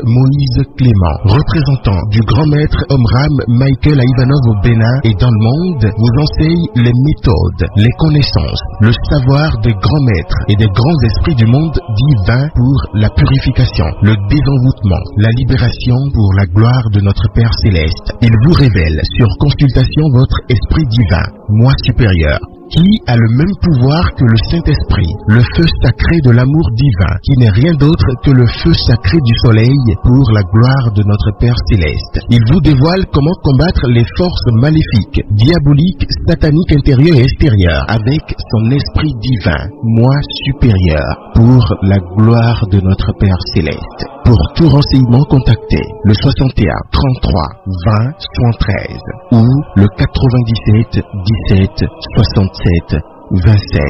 Moïse Clément, représentant du grand maître Omram Michael Ivanov au Bénin et dans le monde, vous enseigne les méthodes, les connaissances, le savoir des grands maîtres et des grands esprits du monde divin pour la purification, le désenvoûtement, la libération pour la gloire de notre Père Céleste. Il vous révèle sur consultation votre esprit divin, moi supérieur, qui a le même pouvoir que le Saint-Esprit, le feu sacré de l'amour divin, qui n'est rien d'autre que le feu sacré du soleil pour la gloire de notre Père Céleste. Il vous dévoile comment combattre les forces maléfiques, diaboliques, sataniques intérieures et extérieures avec son esprit divin, moi supérieur, pour la gloire de notre Père Céleste. Pour tout renseignement, contactez le 61 33 20 73 ou le 97 17 67 27.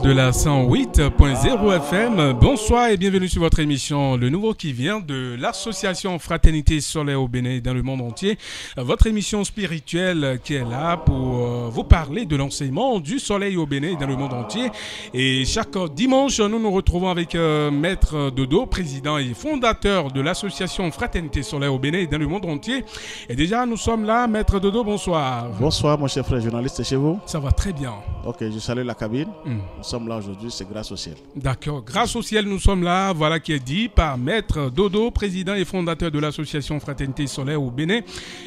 De la 108.0 FM, bonsoir et bienvenue sur votre émission Le Nouveau qui vient de l'association Fraternité Solaire au Bénin et dans le monde entier. Votre émission spirituelle qui est là pour vous parler de l'enseignement du soleil au Bénin et dans le monde entier. Et chaque dimanche, nous nous retrouvons avec Maître Dodo, président et fondateur de l'association Fraternité Solaire au Bénin et dans le monde entier. Et déjà, nous sommes là. Maître Dodo, bonsoir. Bonsoir, mon cher frère journaliste, chez vous? Ça va très bien. Ok, je salue la cabine. Nous sommes là aujourd'hui, c'est grâce au ciel. D'accord, grâce au ciel, nous sommes là. Voilà qui est dit par Maître Dodo, président et fondateur de l'association Fraternité Solaire au Bénin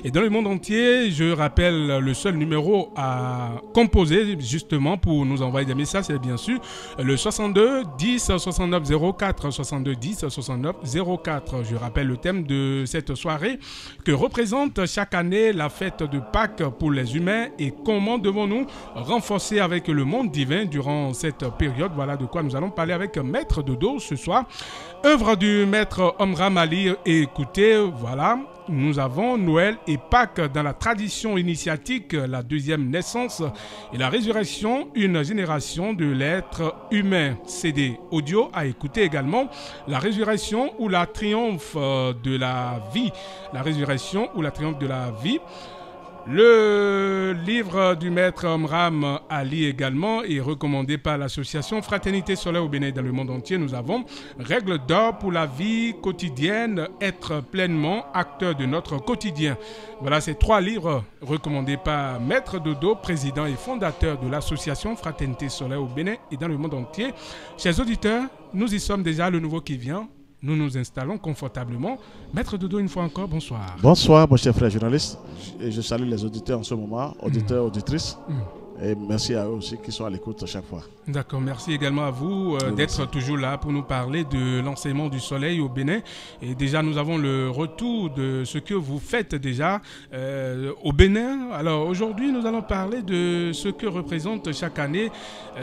et dans le monde entier. Je rappelle le seul numéro à composer justement pour nous envoyer des messages, c'est bien sûr le 62 10 69 04 62 10 69 04. Je rappelle le thème de cette soirée que représente chaque année la fête de Pâques pour les humains et comment devons-nous renforcer avec le monde divin durant cette période. Voilà de quoi nous allons parler avec Maître Dodo ce soir. Œuvre du Maître Omram à lire et écouter. Voilà, nous avons Noël et Pâques dans la tradition initiatique, la deuxième naissance et la résurrection, une génération de l'être humain. CD audio à écouter également. La résurrection ou la triomphe de la vie. La résurrection ou la triomphe de la vie. Le livre du Maître Omram Ali également est recommandé par l'association Fraternité Solaire au Bénin dans le monde entier. Nous avons Règles d'or pour la vie quotidienne, être pleinement acteur de notre quotidien. Voilà ces trois livres recommandés par Maître Dodo, président et fondateur de l'association Fraternité Solaire au Bénin et dans le monde entier. Chers auditeurs, nous y sommes déjà, le nouveau qui vient. Nous nous installons confortablement. Maître Dodo, une fois encore, bonsoir. Bonsoir, mon cher frère journaliste. Je salue les auditeurs en ce moment, auditeurs, auditrices. Et merci à eux aussi qui sont à l'écoute chaque fois. D'accord, merci également à vous d'être toujours là pour nous parler de l'enseignement du soleil au Bénin. Et déjà, nous avons le retour de ce que vous faites déjà au Bénin. Alors aujourd'hui, nous allons parler de ce que représente chaque année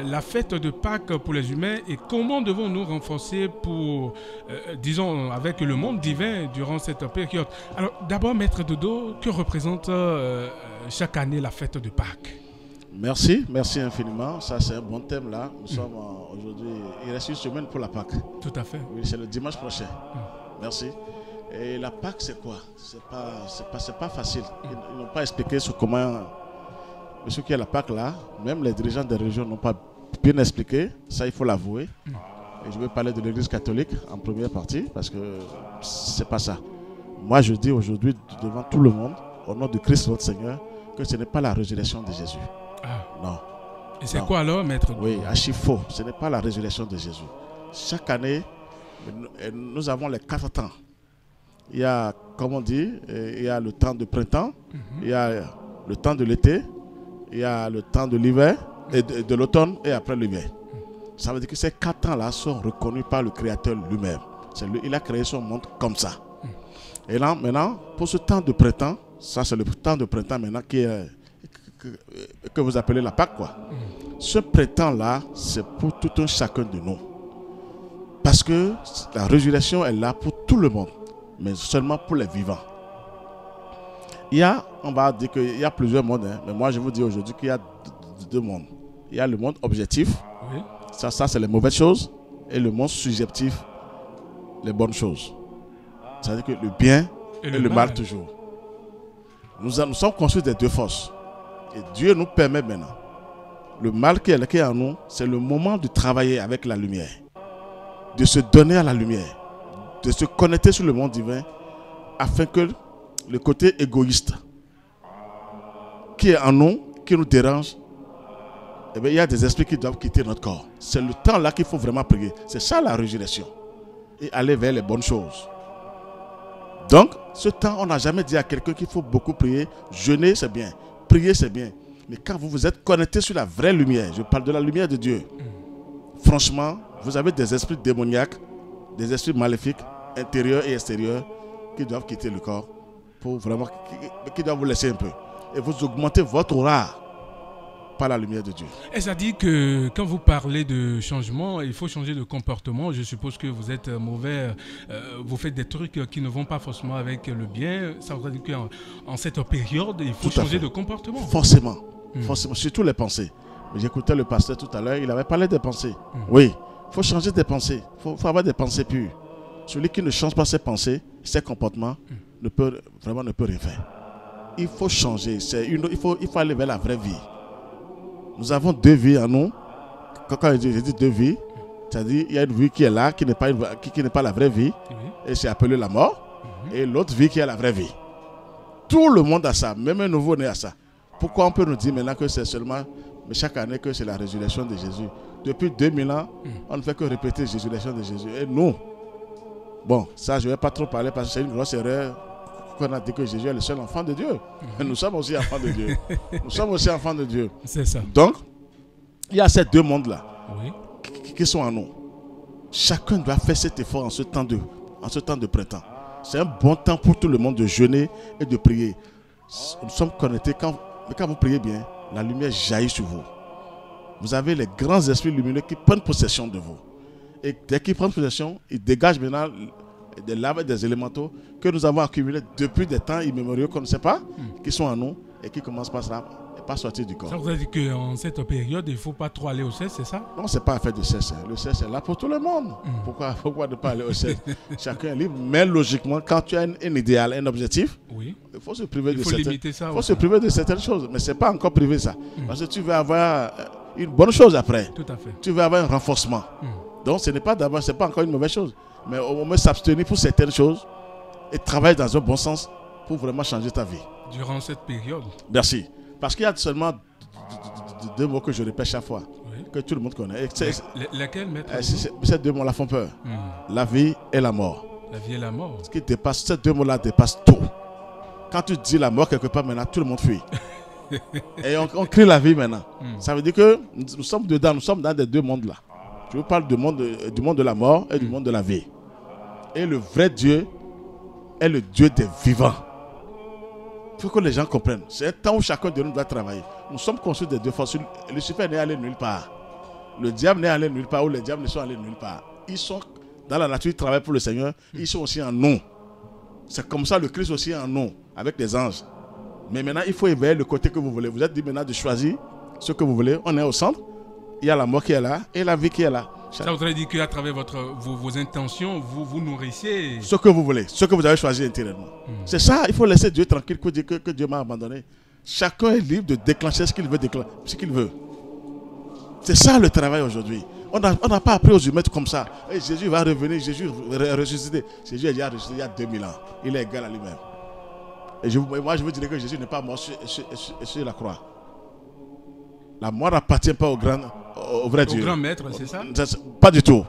la fête de Pâques pour les humains et comment devons-nous renforcer pour, disons, avec le monde divin durant cette période. Alors d'abord, Maître Dodo, que représente chaque année la fête de Pâques? Merci infiniment. Ça, c'est un bon thème là. Nous sommes aujourd'hui, il reste une semaine pour la Pâque. Tout à fait. Oui, c'est le dimanche prochain. Merci. Et la Pâque, c'est quoi? C'est pas facile. Ils n'ont pas expliqué sur comment, ce qui est la Pâque là. Même les dirigeants des régions n'ont pas bien expliqué. Ça, il faut l'avouer. Et je vais parler de l'Église catholique en première partie parce que c'est pas ça. Moi, je dis aujourd'hui devant tout le monde, au nom de Christ notre Seigneur, que ce n'est pas la résurrection de Jésus. Non. Et c'est quoi alors, Maître? Oui, archi faux. Ce n'est pas la résurrection de Jésus. Chaque année, nous avons les 4 temps. Il y a, comme on dit, il y a le temps de printemps, il y a le temps de l'été, il y a le temps de l'hiver, et de l'automne et après l'hiver. Ça veut dire que ces 4 temps-là sont reconnus par le Créateur lui-même. Il a créé son monde comme ça. Et là, maintenant, pour ce temps de printemps, ça c'est le temps de printemps maintenant que vous appelez la Pâque, quoi. Ce printemps-là, c'est pour tout un chacun de nous. Parce que la résurrection est là pour tout le monde, mais seulement pour les vivants. On va dire qu'il y a plusieurs mondes, hein, mais moi je vous dis aujourd'hui qu'il y a deux mondes. Il y a le monde objectif, Oui. ça c'est les mauvaises choses, et le monde subjectif, les bonnes choses. C'est-à-dire que le bien et le mal toujours. Nous sommes construits des deux forces. Et Dieu nous permet maintenant. Le mal qui est en nous, c'est le moment de travailler avec la lumière, de se donner à la lumière, de se connecter sur le monde divin, afin que le côté égoïste qui est en nous, qui nous dérange, eh bien, il y a des esprits qui doivent quitter notre corps. C'est le temps là qu'il faut vraiment prier. C'est ça la résurrection. Et aller vers les bonnes choses. Donc, ce temps, on n'a jamais dit à quelqu'un qu'il faut beaucoup prier. Jeûner, c'est bien. Prier, c'est bien. Mais quand vous vous êtes connecté sur la vraie lumière, je parle de la lumière de Dieu, franchement, vous avez des esprits démoniaques, des esprits maléfiques, intérieurs et extérieurs, qui doivent quitter le corps, pour vraiment, qui doivent vous laisser un peu. Et vous augmentez votre aura par la lumière de Dieu. Et ça dit que quand vous parlez de changement, il faut changer de comportement. Je suppose que vous êtes mauvais, vous faites des trucs qui ne vont pas forcément avec le bien. Ça veut dire qu'en cette période, il faut changer de comportement. Forcément, forcément, surtout les pensées. J'écoutais le pasteur tout à l'heure, il avait parlé des pensées. Oui, il faut changer des pensées, il faut avoir des pensées pures. Celui qui ne change pas ses pensées, ses comportements, ne peut rien faire. Il faut changer, il faut aller vers la vraie vie. Nous avons deux vies en nous. Quand je dis deux vies, c'est-à-dire il y a une vie qui est là, qui n'est pas la vraie vie, et c'est appelé la mort, et l'autre vie qui est la vraie vie. Tout le monde a ça, même un nouveau-né a ça. Pourquoi on peut nous dire maintenant que c'est seulement, mais chaque année, que c'est la résurrection de Jésus? Depuis 2000 ans, on ne fait que répéter la résurrection de Jésus. Et nous, bon, ça je ne vais pas trop parler parce que c'est une grosse erreur qu'on a dit que Jésus est le seul enfant de Dieu. Nous sommes aussi enfants de Dieu. Nous sommes aussi enfants de Dieu. C'est ça. Donc, il y a ces deux mondes-là qui sont en nous. Chacun doit faire cet effort en ce temps de printemps. C'est un bon temps pour tout le monde de jeûner et de prier. Nous sommes connectés. Quand vous priez bien, la lumière jaillit sur vous. Vous avez les grands esprits lumineux qui prennent possession de vous. Et dès qu'ils prennent possession, ils dégagent maintenant des laves et des élémentaux que nous avons accumulés depuis des temps immémoriaux qu'on ne sait pas, qui sont en nous et qui commencent par ça et pas sortir du corps. Ça veut dire qu'en cette période, il ne faut pas trop aller au cesse, c'est ça? Non, ce n'est pas un fait de cesse. Le cesse est là pour tout le monde. Pourquoi ne pas aller au cesse? Chacun est libre, mais logiquement, quand tu as un idéal, un objectif, il faut se priver de certaines choses. Mais ce n'est pas encore privé ça. Parce que tu veux avoir une bonne chose après. Tout à fait. Tu veux avoir un renforcement. Donc ce n'est pas encore une mauvaise chose. Mais au moins s'abstenir pour certaines choses et travailler dans un bon sens pour vraiment changer ta vie. Durant cette période. Merci. Parce qu'il y a seulement deux mots que je répète chaque fois, que tout le monde connaît. Lesquels, maître? Ces deux mots-là font peur. La vie et la mort. La vie et la mort. Ces deux mots-là dépassent tout. Quand tu dis la mort quelque part maintenant, tout le monde fuit. Et on crie la vie maintenant. Ça veut dire que nous sommes dedans, nous sommes dans les deux mondes-là. Je vous parle du monde de la mort et du monde de la vie. Et le vrai Dieu est le Dieu des vivants. Il faut que les gens comprennent. C'est un temps où chacun de nous doit travailler. Nous sommes construits des deux forces. Lucifer n'est allé nulle part. Le diable n'est allé nulle part, ou les diables ne sont allés nulle part. Ils sont dans la nature, ils travaillent pour le Seigneur. Ils sont aussi en nous. C'est comme ça le Christ aussi en nous, avec les anges. Mais maintenant, il faut éveiller le côté que vous voulez. Vous êtes dit maintenant de choisir ce que vous voulez. On est au centre. Il y a la mort qui est là et la vie qui est là. Ça voudrait dire qu'à travers vos intentions, vous nourrissez ce que vous voulez, ce que vous avez choisi intérieurement. C'est ça, il faut laisser Dieu tranquille, dire que Dieu m'a abandonné. Chacun est libre de déclencher ce qu'il veut déclencher, ce qu'il veut. C'est ça le travail aujourd'hui. On n'a pas appris aux humains comme ça. Et Jésus va revenir, Jésus va ressusciter. Jésus est déjà ressuscité il y a 2000 ans. Il est égal à lui-même. Et moi, je veux dire que Jésus n'est pas mort sur la croix. La mort n'appartient pas au vrai Dieu. Au grand maître, c'est ça? Pas du tout.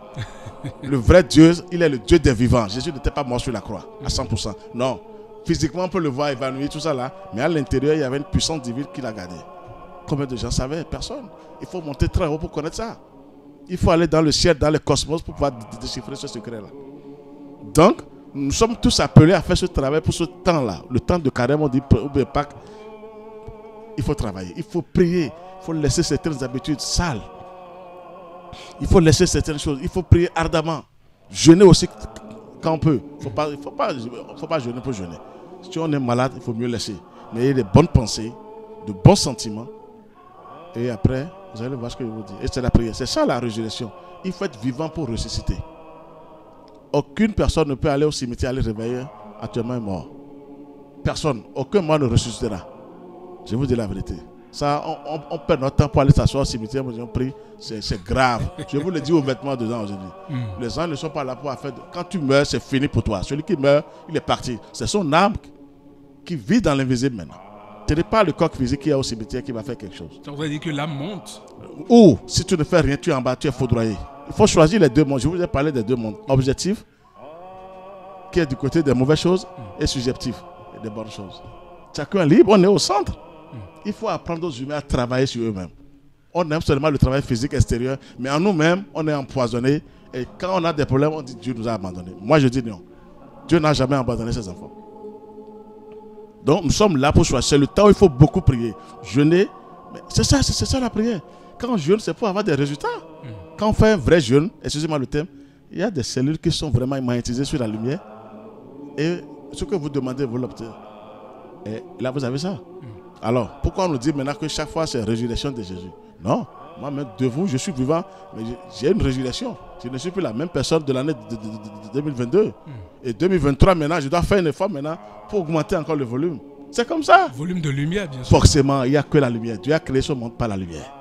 Le vrai Dieu, il est le Dieu des vivants. Jésus n'était pas mort sur la croix à 100%. Non. Physiquement, on peut le voir évanoui, tout ça là. Mais à l'intérieur, il y avait une puissance divine qui l'a gardé. Combien de gens savaient? Personne. Il faut monter très haut pour connaître ça. Il faut aller dans le ciel, dans le cosmos pour pouvoir déchiffrer ce secret-là. Donc, nous sommes tous appelés à faire ce travail pour ce temps-là. Le temps de carême, on dit, ou de Pâques. Il faut travailler, il faut prier. Il faut laisser certaines habitudes sales. Il faut laisser certaines choses. Il faut prier ardemment. Jeûner aussi quand on peut. Il ne faut pas jeûner pour jeûner. Si on est malade, il faut mieux laisser. mais ayez des bonnes pensées, de bons sentiments. Et après, vous allez voir ce que je vous dis. Et c'est la prière. C'est ça la résurrection. Il faut être vivant pour ressusciter. Aucune personne ne peut aller au cimetière aller réveiller actuellement mort. Personne. Aucun mort ne ressuscitera. Je vous dis la vérité. Ça, on perd notre temps pour aller s'asseoir au cimetière. On prie. C'est grave. Je vous le dis ouvertement dedans aujourd'hui. Les gens ne sont pas là pour faire. Quand tu meurs, c'est fini pour toi. Celui qui meurt, il est parti. C'est son âme qui vit dans l'invisible maintenant. Ce n'est pas le corps physique qui est au cimetière qui va faire quelque chose. Ça veut dire que l'âme monte. Ou si tu ne fais rien, tu es en bas, tu es foudroyé. Il faut choisir les deux mondes. Je vous ai parlé des deux mondes. Objectif, qui est du côté des mauvaises choses, et subjectif, et des bonnes choses. Chacun est libre, on est au centre. Il faut apprendre aux humains à travailler sur eux-mêmes. On aime seulement le travail physique extérieur, mais en nous-mêmes, on est empoisonné. Et quand on a des problèmes, on dit Dieu nous a abandonnés. Moi, je dis non. Dieu n'a jamais abandonné ses enfants. Donc, nous sommes là pour choisir. C'est le temps où il faut beaucoup prier. Jeûner, c'est ça la prière. Quand on jeûne, c'est pour avoir des résultats. Quand on fait un vrai jeûne, excusez-moi le thème, il y a des cellules qui sont vraiment magnétisées sur la lumière. Et ce que vous demandez, vous l'obtenez. Et là, vous avez ça. Alors, pourquoi on nous dit maintenant que chaque fois, c'est la résurrection de Jésus? Non. Moi-même, de vous, je suis vivant, mais j'ai une résurrection. Je ne suis plus la même personne de l'année de 2022. Et 2023, maintenant, je dois faire un effort maintenant pour augmenter encore le volume. C'est comme ça. Volume de lumière, bien sûr. Forcément, il n'y a que la lumière. Dieu a créé son monde par la lumière.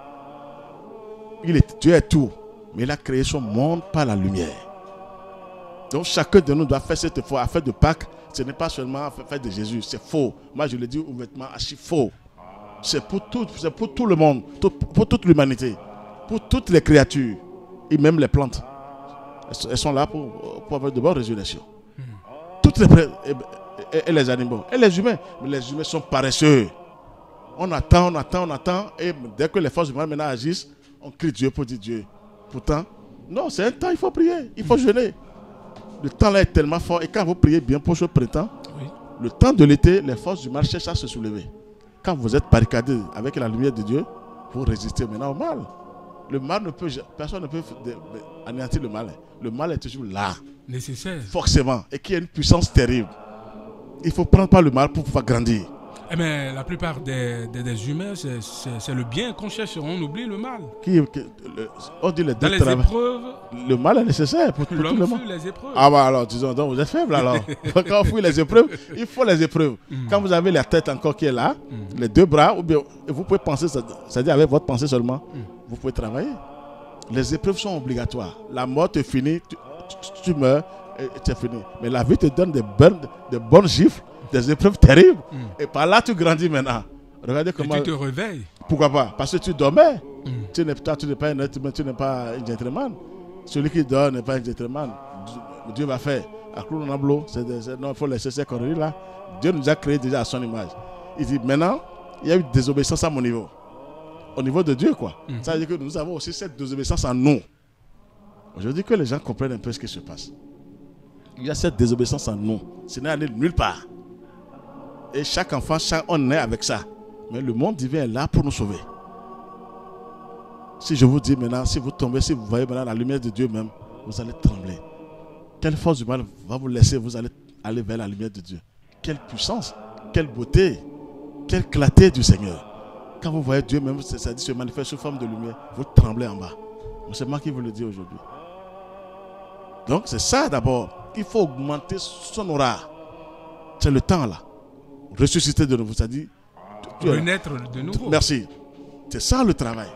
Dieu est tout, mais il a créé son monde par la lumière. Donc, chacun de nous doit faire cet effort. À faire de Pâques, ce n'est pas seulement faire de Jésus, c'est faux. Moi, je le dis ouvertement, archi faux. C'est pour tout le monde, pour toute l'humanité, pour toutes les créatures, et même les plantes. Elles sont là pour avoir de bonnes résurrections. Toutes et les animaux, et les humains. Mais les humains sont paresseux. On attend, et dès que les forces humaines maintenant agissent, on crie Dieu pour dire Dieu. Pourtant, non, c'est un temps, il faut prier, il faut jeûner. Le temps là est tellement fort, et quand vous priez bien pour ce printemps, le temps de l'été, les forces humaines cherchent à se soulever. Quand vous êtes barricadé avec la lumière de Dieu, vous résistez maintenant au mal. Le mal personne ne peut anéantir le mal. Le mal est toujours là. Nécessaire. Forcément. Et qui a une puissance terrible. Il faut prendre par le mal pour pouvoir grandir. Mais la plupart des humains, c'est le bien qu'on cherche. On oublie le mal. On dit les dans les épreuves, le mal est nécessaire pour tout le monde. Les épreuves. Ah bah alors, disons, donc vous êtes faible alors. Quand on fuit les épreuves, il faut les épreuves. Quand vous avez la tête encore qui est là, les deux bras, ou bien vous pouvez penser, c'est-à-dire avec votre pensée seulement, vous pouvez travailler. Les épreuves sont obligatoires. La mort te finit, tu meurs et c'est fini. Mais la vie te donne des bonnes gifles, des épreuves terribles. Et par là, tu grandis maintenant. Regardez comment. Et tu te réveilles. Pourquoi pas? Parce que tu dormais. Tu n'es pas un être humain, tu n'es pas un gentleman. Celui qui dort n'est pas un gentleman. Dieu va faire. Non, il faut laisser ces conneries là. Dieu nous a créés déjà à son image. Il dit maintenant, il y a eu désobéissance à mon niveau. Au niveau de Dieu, quoi. Ça veut dire que nous avons aussi cette désobéissance en nous. Aujourd'hui, que les gens comprennent un peu ce qui se passe. Il y a cette désobéissance en nous. Ce n'est allé nulle part. Et chaque enfant, on est avec ça. Mais le monde divin est là pour nous sauver. Si je vous dis maintenant, si vous tombez, si vous voyez maintenant la lumière de Dieu même, vous allez trembler. Quelle force du mal va vous laisser, vous allez aller vers la lumière de Dieu. Quelle puissance, quelle beauté, quelle clarté du Seigneur. Quand vous voyez Dieu même, ça dit se manifeste sous forme de lumière, vous tremblez en bas. C'est moi qui vous le dis aujourd'hui. Donc c'est ça d'abord. Il faut augmenter son aura. C'est le temps là. Ressusciter de nouveau, ça dit renaître de nouveau. Merci. C'est ça le travail.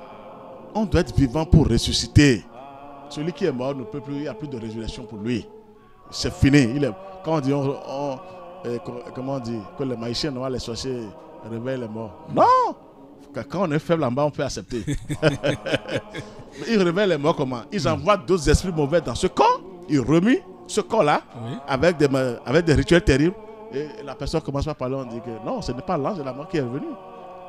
On doit être vivant pour ressusciter. Celui qui est mort ne peut plus, il n'y a plus de résurrection pour lui. C'est fini. Quand on dit, comment on dit, que les magiciens, les sorciers réveillent les morts. Non. Quand on est faible en bas, on peut accepter. Mais ils réveillent les morts comment? Ils envoient d'autres esprits mauvais dans ce corps. Ils remuent ce corps-là avec des rituels terribles. Et la personne commence à parler, on dit que non, ce n'est pas l'ange de la mort qui est revenu.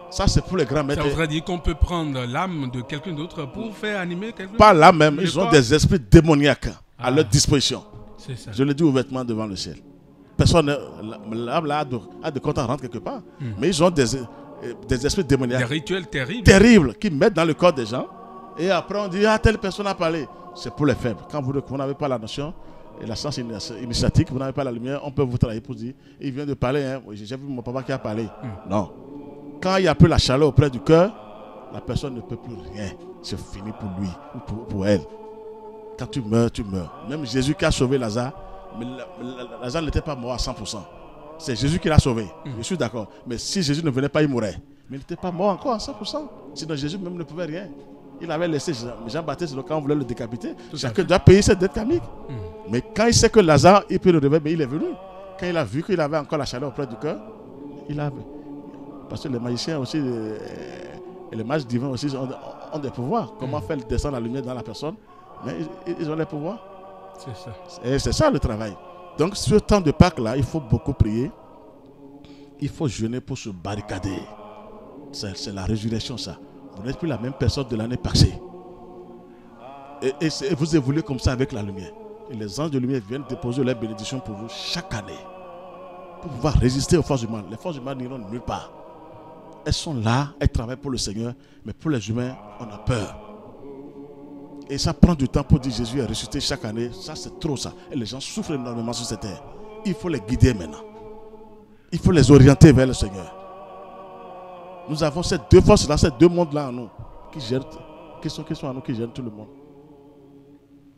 Ça, c'est pour les grands maîtres. Ça voudrait dire qu'on peut prendre l'âme de quelqu'un d'autre pour faire animer quelqu'un. Pas là même, ils ont des esprits démoniaques à leur disposition. C'est ça. Je le dis ouvertement devant le ciel. Personne l'âme là a de compte à rendre quelque part. Mais ils ont des esprits démoniaques. Des rituels terribles. Terribles, qui mettent dans le corps des gens. Et après, on dit, telle personne a parlé. C'est pour les faibles. Quand vous n'avez pas la notion, et la science initiatique, vous n'avez pas la lumière, on peut vous travailler pour dire, il vient de parler, hein, j'ai vu mon papa qui a parlé. Non. Quand il n'y a plus la chaleur auprès du cœur, la personne ne peut plus rien. C'est fini pour lui ou pour elle. Quand tu meurs, tu meurs. Même Jésus qui a sauvé Lazare, mais Lazare n'était pas mort à 100%. C'est Jésus qui l'a sauvé. Je suis d'accord. Mais si Jésus ne venait pas, il mourrait. Mais il n'était pas mort encore à 100%. Sinon Jésus même ne pouvait rien. Il avait laissé Jean-Baptiste quand on voulait le décapiter. Chacun doit payer cette dette karmique. Mais quand il sait que Lazare, il peut le réveiller, mais il est venu. Quand il a vu qu'il avait encore la chaleur auprès du cœur, il a... Parce que les magiciens aussi, et les mages divins aussi ont des pouvoirs. Comment faire descendre la lumière dans la personne? Mais ils ont les pouvoirs. C'est ça. Et c'est ça le travail. Donc, ce temps de Pâques-là, il faut beaucoup prier. Il faut jeûner pour se barricader. C'est la résurrection, ça. Vous n'êtes plus la même personne de l'année passée. Et vous évoluez comme ça avec la lumière. Et les anges de lumière viennent déposer leurs bénédictions pour vous chaque année. Pour pouvoir résister aux forces du mal. Les forces du mal n'iront nulle part. Elles sont là, elles travaillent pour le Seigneur. Mais pour les humains, on a peur. Et ça prend du temps pour dire Jésus est ressuscité chaque année. Ça, c'est trop ça. Et les gens souffrent énormément sur cette terre. Il faut les guider maintenant. Il faut les orienter vers le Seigneur. Nous avons ces deux forces-là, ces deux mondes-là en nous, qui sont en nous, qui gèrent tout le monde.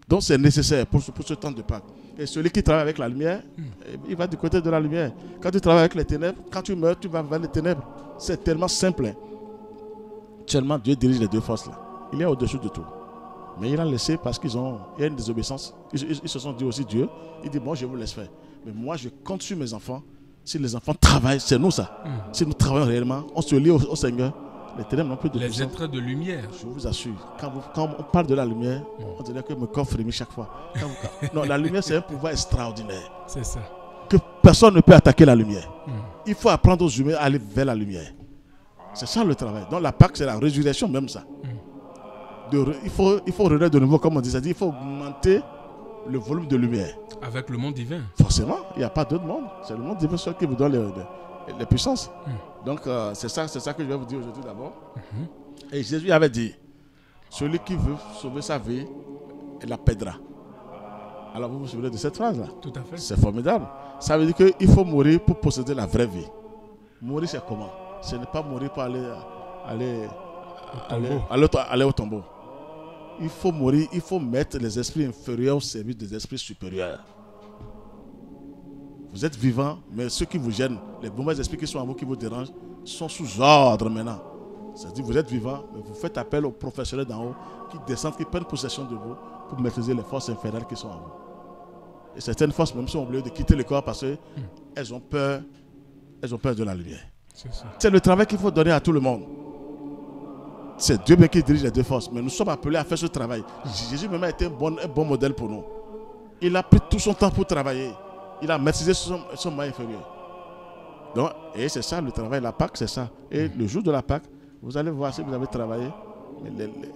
Donc c'est nécessaire pour ce temps de Pâques. Et celui qui travaille avec la lumière, il va du côté de la lumière. Quand tu travailles avec les ténèbres, quand tu meurs, tu vas vers les ténèbres. C'est tellement simple. Hein. Seulement Dieu dirige les deux forces-là. Il est au-dessus de tout. Mais il a laissé parce qu'il y a une désobéissance. Ils se sont dit aussi Dieu. Il dit bon, je vous laisse faire. Mais moi, je compte sur mes enfants. Si les enfants travaillent, c'est nous ça. Si nous travaillons réellement, on se lie au Seigneur. Les ténèbres n'ont plus de puissance. Les êtres de lumière. Je vous assure, quand on parle de la lumière, on dirait que mon corps frémit chaque fois. Non, la lumière, c'est un pouvoir extraordinaire. C'est ça. Que personne ne peut attaquer la lumière. Il faut apprendre aux humains à aller vers la lumière. C'est ça le travail. Donc la Pâque, c'est la résurrection même ça. Il faut renaître de nouveau, comme on dit. C'est-à-dire il faut augmenter le volume de lumière. Avec le monde divin. Forcément, il n'y a pas d'autre monde. C'est le monde divin seul qui vous donne les puissances. Donc c'est ça que je vais vous dire aujourd'hui d'abord. Et Jésus avait dit, celui qui veut sauver sa vie, il la perdra. Alors vous vous souvenez de cette phrase-là? Tout à fait. C'est formidable. Ça veut dire qu'il faut mourir pour posséder la vraie vie. Mourir, c'est comment? Ce n'est pas mourir pour aller au tombeau. Il faut mourir, il faut mettre les esprits inférieurs au service des esprits supérieurs. Vous êtes vivant, mais ceux qui vous gênent, les mauvais esprits qui sont en vous, qui vous dérangent, sont sous ordre maintenant. C'est-à-dire vous êtes vivant, mais vous faites appel aux professionnels d'en haut qui descendent, qui prennent possession de vous pour maîtriser les forces infernales qui sont en vous. Et certaines forces même sont obligées de quitter le corps parce qu'elles ont peur de la lumière. C'est le travail qu'il faut donner à tout le monde. C'est Dieu qui dirige les deux forces, mais nous sommes appelés à faire ce travail. Jésus même a été un bon modèle pour nous. Il a pris tout son temps pour travailler. Il a maîtrisé son moyen inférieur. Donc, et c'est ça le travail, la Pâque, c'est ça. Et le jour de la Pâque, vous allez voir si vous avez travaillé,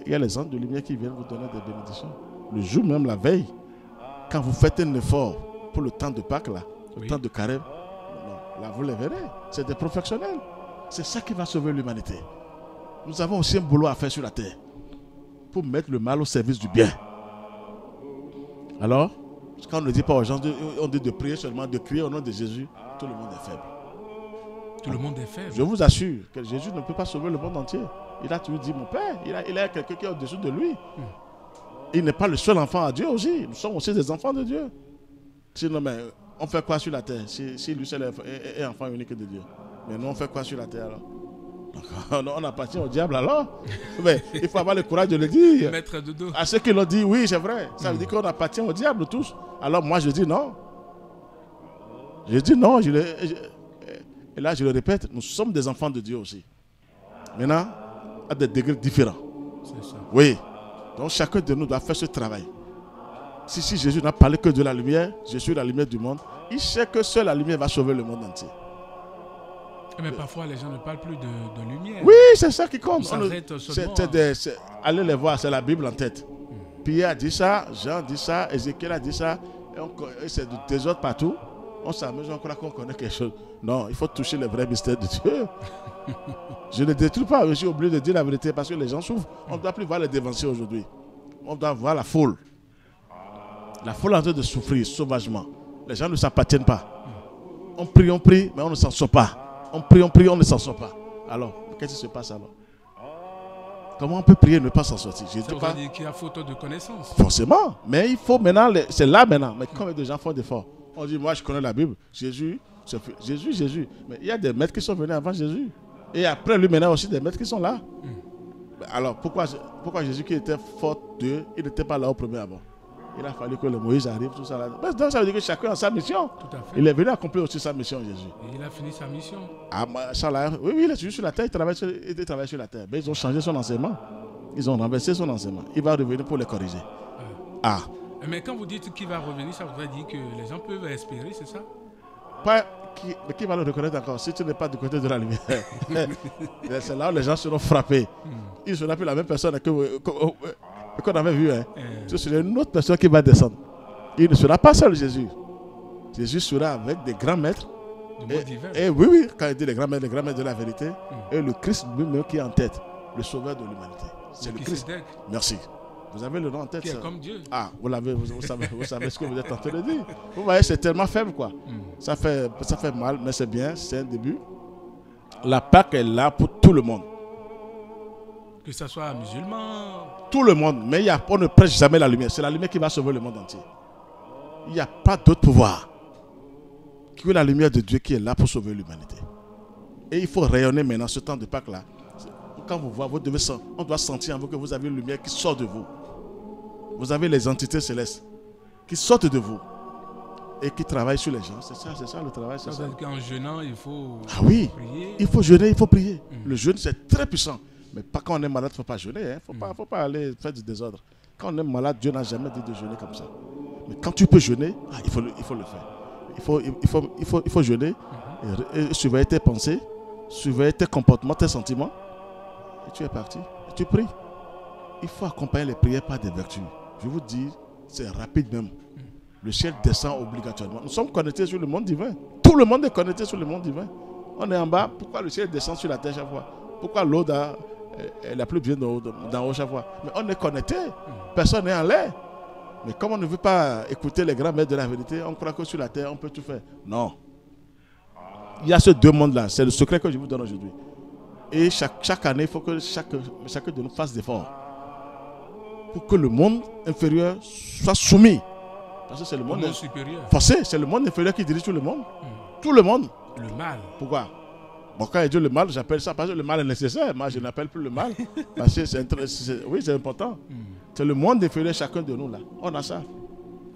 il y a les anges de lumière qui viennent vous donner des bénédictions. Le jour même, la veille, quand vous faites un effort pour le temps de Pâques, là, le temps de carême, là vous les verrez. C'est des professionnels. C'est ça qui va sauver l'humanité. Nous avons aussi un boulot à faire sur la terre pour mettre le mal au service du bien. Alors, quand on ne dit pas aux gens, on dit de prier seulement, de crier au nom de Jésus, tout le monde est faible. Tout le monde est faible. Je vous assure que Jésus ne peut pas sauver le monde entier. Il a toujours dit mon Père, il a quelqu'un qui est au-dessus de lui. Il n'est pas le seul enfant à Dieu aussi. Nous sommes aussi des enfants de Dieu. Sinon, mais on fait quoi sur la terre si lui seul est enfant unique de Dieu? Mais nous, on fait quoi sur la terre alors? On appartient au diable alors. Mais il faut avoir le courage de le dire. Maître de dos. À ceux qui l'ont dit, oui, c'est vrai. Ça veut dire qu'on appartient au diable tous. Alors moi, je dis non. Je dis non. Et là, je le répète, nous sommes des enfants de Dieu aussi. Maintenant, à des degrés différents. C'est ça. Oui. Donc chacun de nous doit faire ce travail. Si Jésus n'a parlé que de la lumière, je suis la lumière du monde, il sait que seule la lumière va sauver le monde entier. Mais parfois, les gens ne parlent plus de lumière. Oui, c'est ça qui compte. Allez les voir, c'est la Bible en tête. Pierre a dit ça, Jean dit ça, Ézéchiel a dit ça. Et c'est du désordre partout. On s'amuse, on croit qu'on connaît quelque chose. Non, il faut toucher les vrais mystères de Dieu. Je ne détruis pas, je suis obligé de dire la vérité parce que les gens souffrent. On ne doit plus voir les dévanciers aujourd'hui. On doit voir la foule. La foule est en train de souffrir sauvagement. Les gens ne s'appartiennent pas. On prie, mais on ne s'en sort pas. On prie, on ne s'en sort pas. Alors, qu'est-ce qui se passe alors? Comment on peut prier et ne pas s'en sortir? Ça veut dire qu'il y a faute de connaissance. Forcément. Mais il faut maintenant, c'est là maintenant. Mais combien de gens font d'efforts? On dit, moi je connais la Bible. Jésus. Mais il y a des maîtres qui sont venus avant Jésus. Et après lui, maintenant aussi des maîtres qui sont là. Alors, pourquoi Jésus qui était fort d'eux, il n'était pas là au premier abord? Il a fallu que le Moïse arrive, tout ça là. Donc ça veut dire que chacun a sa mission. Tout à fait. Il est venu accomplir aussi sa mission, Jésus. Et il a fini sa mission. Ah, ça là, oui, il est sur la terre, il travaille sur la terre. Mais ils ont changé son enseignement. Ils ont renversé son enseignement. Il va revenir pour les corriger. Ah. Mais quand vous dites qu'il va revenir, ça voudrait dire que les gens peuvent espérer, c'est ça? Pas qui va le reconnaître encore si tu n'es pas du côté de la lumière? C'est là où les gens seront frappés. Ils ne seront plus la même personne qu'on avait vu. Ce sera une autre personne qui va descendre. Il ne sera pas seul, Jésus. Jésus sera avec des grands maîtres. Et oui, quand il dit les grands maîtres de la vérité, et le Christ lui-même qui est en tête, le sauveur de l'humanité. C'est le Christ. Merci. Vous avez le nom en tête. Qui est comme Dieu. Ah, vous savez ce que vous êtes en train de dire. Vous voyez, c'est tellement faible, quoi. Ça fait mal, mais c'est bien, c'est un début. La Pâque est là pour tout le monde. Que ce soit musulman. Tout le monde, mais on ne prêche jamais la lumière. C'est la lumière qui va sauver le monde entier. Il n'y a pas d'autre pouvoir que la lumière de Dieu qui est là pour sauver l'humanité. Et il faut rayonner maintenant ce temps de Pâques-là. Quand vous voyez, on doit sentir en vous que vous avez une lumière qui sort de vous. Vous avez les entités célestes qui sortent de vous et qui travaillent sur les gens. C'est ça le travail. Ça veut dire qu'en jeûnant, il faut prier. Il faut jeûner, il faut prier. Le jeûne, c'est très puissant. Mais pas quand on est malade, il ne faut pas jeûner. Il ne faut pas aller faire du désordre. Quand on est malade, Dieu n'a jamais dit de jeûner comme ça. Mais quand tu peux jeûner, il faut le faire. Il faut jeûner et surveiller tes pensées, surveiller tes comportements, tes sentiments. Et tu es parti. Et tu pries. Il faut accompagner les prières par des vertus. Je vous dis, c'est rapide même. Le ciel descend obligatoirement. Nous sommes connectés sur le monde divin. Tout le monde est connecté sur le monde divin. On est en bas. Pourquoi le ciel descend sur la terre chaque fois? Pourquoi l'eau la pluie vient d'en haut chaque fois? Mais on est connecté. Personne n'est en l'air. Mais comme on ne veut pas écouter les grands maîtres de la vérité, on croit que sur la terre, on peut tout faire. Non. Il y a ces deux mondes-là. C'est le secret que je vous donne aujourd'hui. Et chaque année, il faut que chacun de nous fasse des efforts pour que le monde inférieur soit soumis. Parce que c'est le monde supérieur. Forcé, c'est le monde inférieur qui dirige tout le monde. Tout le monde. Le mal. Pourquoi? Bon, quand il dit le mal, j'appelle ça parce que le mal est nécessaire. Moi, je n'appelle plus le mal. Parce que c'est important. C'est le monde inférieur, chacun de nous là. On a ça.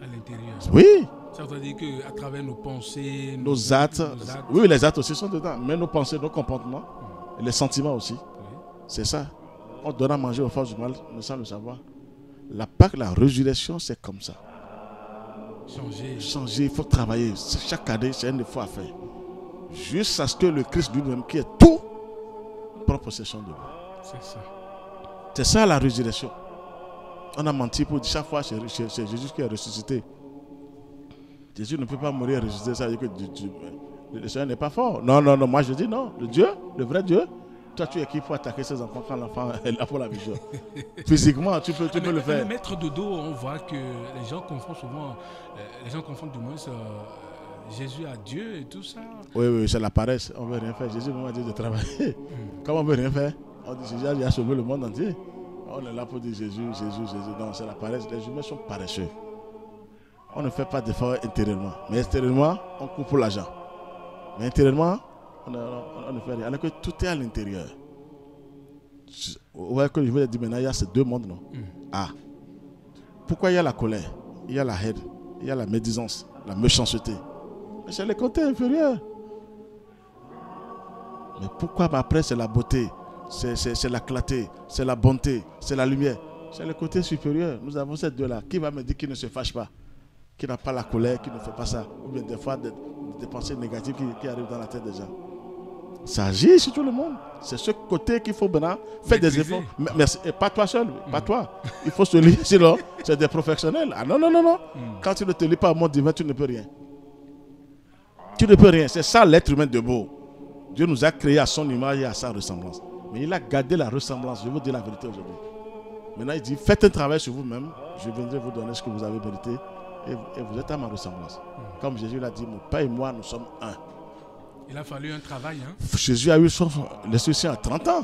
À l'intérieur. Oui. Ça veut dire qu'à travers nos pensées, nos actes. Oui, les actes aussi sont dedans. Mais nos pensées, nos comportements, et les sentiments aussi. Oui. C'est ça. On donne à manger aux forces du mal, sans le savoir. La Pâque, la résurrection, c'est comme ça. Changer, il faut travailler. Chaque année, c'est un effort à faire. Jusqu'à ce que le Christ lui-même, qui est tout, prend possession de vous. C'est ça. C'est ça la résurrection. On a menti pour dire chaque fois c'est Jésus qui est ressuscité. Jésus ne peut pas mourir et ressusciter. Ça veut dire que le Seigneur n'est pas fort. Non, moi je dis non. Le Dieu, le vrai Dieu, toi tu es qui pour attaquer ses enfants quand l'enfant est là pour la vision? Physiquement, tu peux le faire. Maître Dodo, on voit que les gens confondent souvent, du moins Jésus à Dieu et tout ça. Oui, c'est la paresse. On ne veut rien faire. Jésus nous a dit de travailler. Comme on ne veut rien faire, on dit Jésus a sauvé le monde entier. On est là pour dire Jésus. Non, c'est la paresse. Les humains sont paresseux. On ne fait pas d'efforts intérieurement. Mais extérieurement, on court pour l'argent. Mais intérieurement, on ne fait rien. Alors que tout est à l'intérieur. Vous voyez que je vous ai dit maintenant, il y a ces deux mondes, non? Pourquoi il y a la colère? Il y a la haine. Il y a la médisance, la méchanceté. Mais c'est les côtés inférieurs. Mais pourquoi après c'est la beauté, c'est la clarté, c'est la bonté, c'est la lumière? C'est le côté supérieur. Nous avons ces deux-là. Qui va me dire qu'il ne se fâche pas? Qui n'a pas la colère, qui ne fait pas ça? Ou bien des fois des pensées négatives qui arrivent dans la tête des gens. Ça agit sur tout le monde. C'est ce côté qu'il faut maintenant faire des efforts. Merci. Et pas toi seul, pas toi. Il faut se lire, sinon c'est des professionnels. Ah non. Quand tu ne te lis pas au monde divin, tu ne peux rien. Tu ne peux rien. C'est ça l'être humain de beau. Dieu nous a créés à son image et à sa ressemblance. Mais il a gardé la ressemblance. Je vous dis la vérité aujourd'hui. Maintenant, il dit, faites un travail sur vous-même. Je viendrai vous donner ce que vous avez mérité. et vous êtes à ma ressemblance. Comme Jésus l'a dit, mon Père et moi, nous sommes un. Il a fallu un travail. Jésus a eu le souci à 30 ans.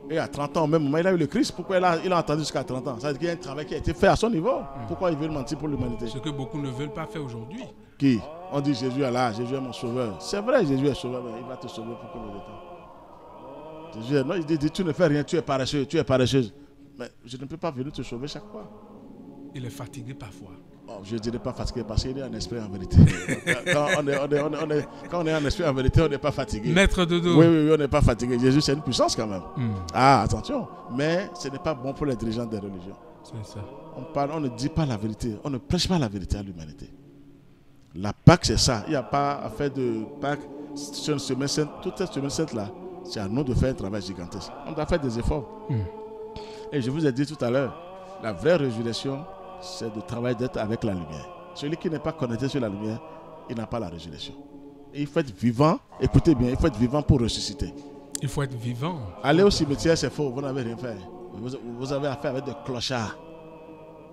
Et à 30 ans, au même moment, il a eu le Christ. Pourquoi il a attendu jusqu'à 30 ans? Ça veut dire qu'il y a un travail qui a été fait à son niveau. Pourquoi il veut mentir pour l'humanité? Ce que beaucoup ne veulent pas faire aujourd'hui. Qui? On dit Jésus est là, Jésus est mon sauveur. C'est vrai, Jésus est sauveur, mais il va te sauver pour combien de temps? Jésus est, non, il dit tu ne fais rien, tu es paresseux, tu es paresseuse. Mais je ne peux pas venir te sauver chaque fois. Il est fatigué parfois. Oh, je ne dirais pas fatigué parce qu'il est en esprit en vérité. Quand on est en esprit en vérité, on n'est pas fatigué. Maître Dodo. Oui, on n'est pas fatigué. Jésus, c'est une puissance quand même. Ah, attention. Mais ce n'est pas bon pour les dirigeants des religions. C'est ça. On ne dit pas la vérité. On ne prêche pas la vérité à l'humanité. La Pâque, c'est ça. Il n'y a pas à faire de Pâque sur une semaine sainte. Toute cette semaine sainte-là, c'est à nous de faire un travail gigantesque. On doit faire des efforts. Et je vous ai dit tout à l'heure, la vraie résurrection, c'est de travailler d'être avec la lumière. Celui qui n'est pas connecté sur la lumière, il n'a pas la résurrection. Et il faut être vivant, écoutez bien, il faut être vivant pour ressusciter. Il faut être vivant. Aller au cimetière, c'est faux, vous n'avez rien fait. Vous avez affaire avec des clochards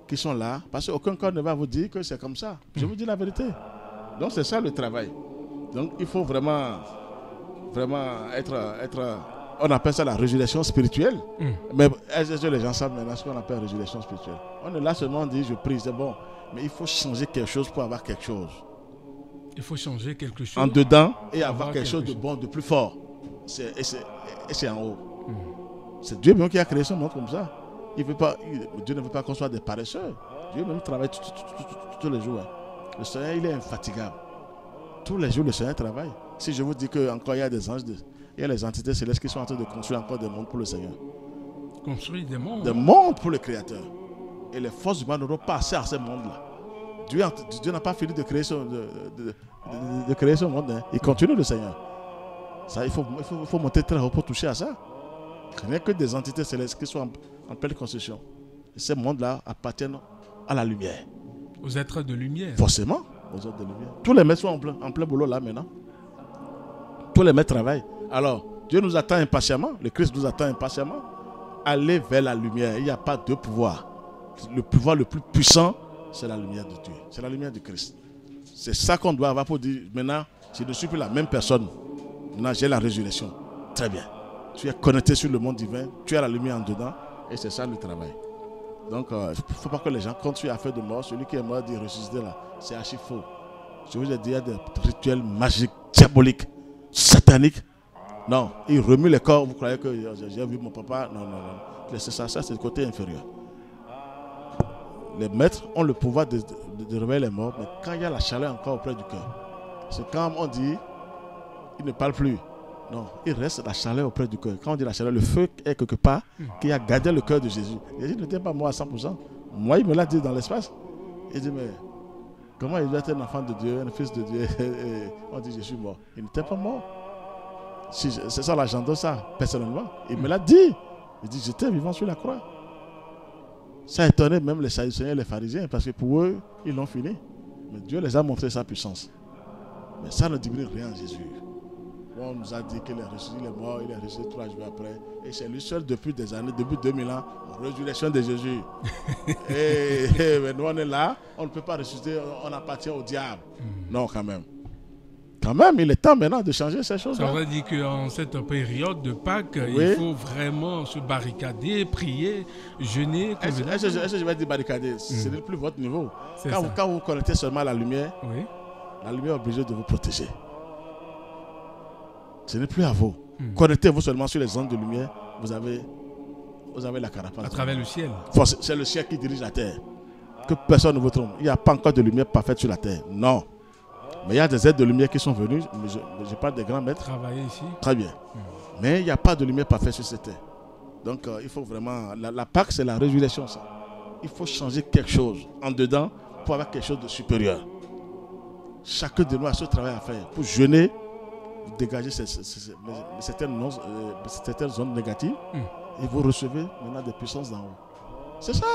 qui sont là, parce qu'aucun corps ne va vous dire que c'est comme ça. Je vous dis la vérité. Donc c'est ça le travail. Donc il faut vraiment être on appelle ça la résurrection spirituelle. Mais est-ce que les gens savent maintenant ce qu'on appelle résurrection spirituelle? On est là seulement, on dit je prie, c'est bon. Mais il faut changer quelque chose pour avoir quelque chose. Il faut changer quelque chose. En dedans et avoir quelque chose de bon, de plus fort. Et c'est en haut. C'est Dieu même qui a créé ce monde comme ça. Dieu ne veut pas qu'on soit des paresseux. Dieu même travaille tous les jours. Le Seigneur, il est infatigable. Tous les jours, le Seigneur travaille. Si je vous dis qu'encore il y a des anges, il y a les entités célestes qui sont en train de construire encore des mondes pour le Seigneur. Construire des mondes? Des mondes pour le Créateur. Et les forces humaines n'auront pas accès à ces mondes-là. Dieu n'a pas fini de créer son monde. Hein. Il continue, le Seigneur. Ça, il faut monter très haut pour toucher à ça. Il n'y a que des entités célestes qui sont en pleine construction. Et ces mondes-là appartiennent à la lumière. Aux êtres de lumière. Forcément, aux êtres de lumière. Tous les maîtres sont en plein boulot là maintenant. Tous les maîtres travaillent. Alors, Dieu nous attend impatiemment. Le Christ nous attend impatiemment. Allez vers la lumière. Il n'y a pas de pouvoir. Le pouvoir le plus puissant, c'est la lumière de Dieu. C'est la lumière du Christ. C'est ça qu'on doit avoir pour dire, maintenant, je ne suis plus la même personne. Maintenant, j'ai la résurrection. Très bien. Tu es connecté sur le monde divin. Tu as la lumière en dedans. Et c'est ça le travail. Donc, il ne faut pas que les gens comptent sur l'affaire de mort. Celui qui est mort dit ressusciter là. C'est archi faux. Je vous ai dit, il y a des rituels magiques, diaboliques, sataniques. Non, il remue les corps. Vous croyez que j'ai vu mon papa? Non. C'est ça, c'est le côté inférieur. Les maîtres ont le pouvoir de réveiller les morts, mais quand il y a la chaleur encore auprès du cœur, c'est quand on dit, il ne parle plus. Non, il reste la chaleur auprès du cœur. Quand on dit la chaleur, le feu est quelque part qui a gardé le cœur de Jésus. Jésus n'était pas mort à 100%. Moi, il me l'a dit dans l'espace. Il dit, mais comment il doit être un enfant de Dieu, un fils de Dieu? Et on dit, je suis mort. Il n'était pas mort. C'est ça, j'entends ça, personnellement. Il me l'a dit. Il dit, j'étais vivant sur la croix. Ça étonnait même les Sadducéens et les pharisiens, parce que pour eux, ils l'ont fini. Mais Dieu les a montré sa puissance. Mais ça ne diminue rien en Jésus. On nous a dit qu'il est ressuscité, il est mort, il est ressuscité 3 jours après. Et c'est lui seul depuis des années, depuis 2000 ans, résurrection de Jésus. Mais nous on est là, on ne peut pas ressusciter, on appartient au diable. Non, quand même. Quand même, il est temps maintenant de changer ces choses-là. Ça veut dire qu'en cette période de Pâques, il faut vraiment se barricader, prier, jeûner. Est-ce que je vais dire barricader? Ce n'est plus votre niveau. Quand vous connectez seulement à la lumière, la lumière est obligée de vous protéger. Ce n'est plus à vous. Connectez-vous seulement sur les ondes de lumière, vous avez la carapace. À travers le ciel. C'est le ciel qui dirige la terre. Que personne ne vous trompe. Il n'y a pas encore de lumière parfaite sur la terre. Non. Mais il y a des êtres de lumière qui sont venus. Je parle des grands maîtres. Travailler ici. Très bien. Mais il n'y a pas de lumière parfaite sur cette terre. Donc il faut vraiment... La Pâque, c'est la résurrection, ça. Il faut changer quelque chose en dedans pour avoir quelque chose de supérieur. Chacun de nous a ce travail à faire. Pour jeûner, dégager certaines zones négatives et vous recevez maintenant des puissances d'en haut. C'est ça.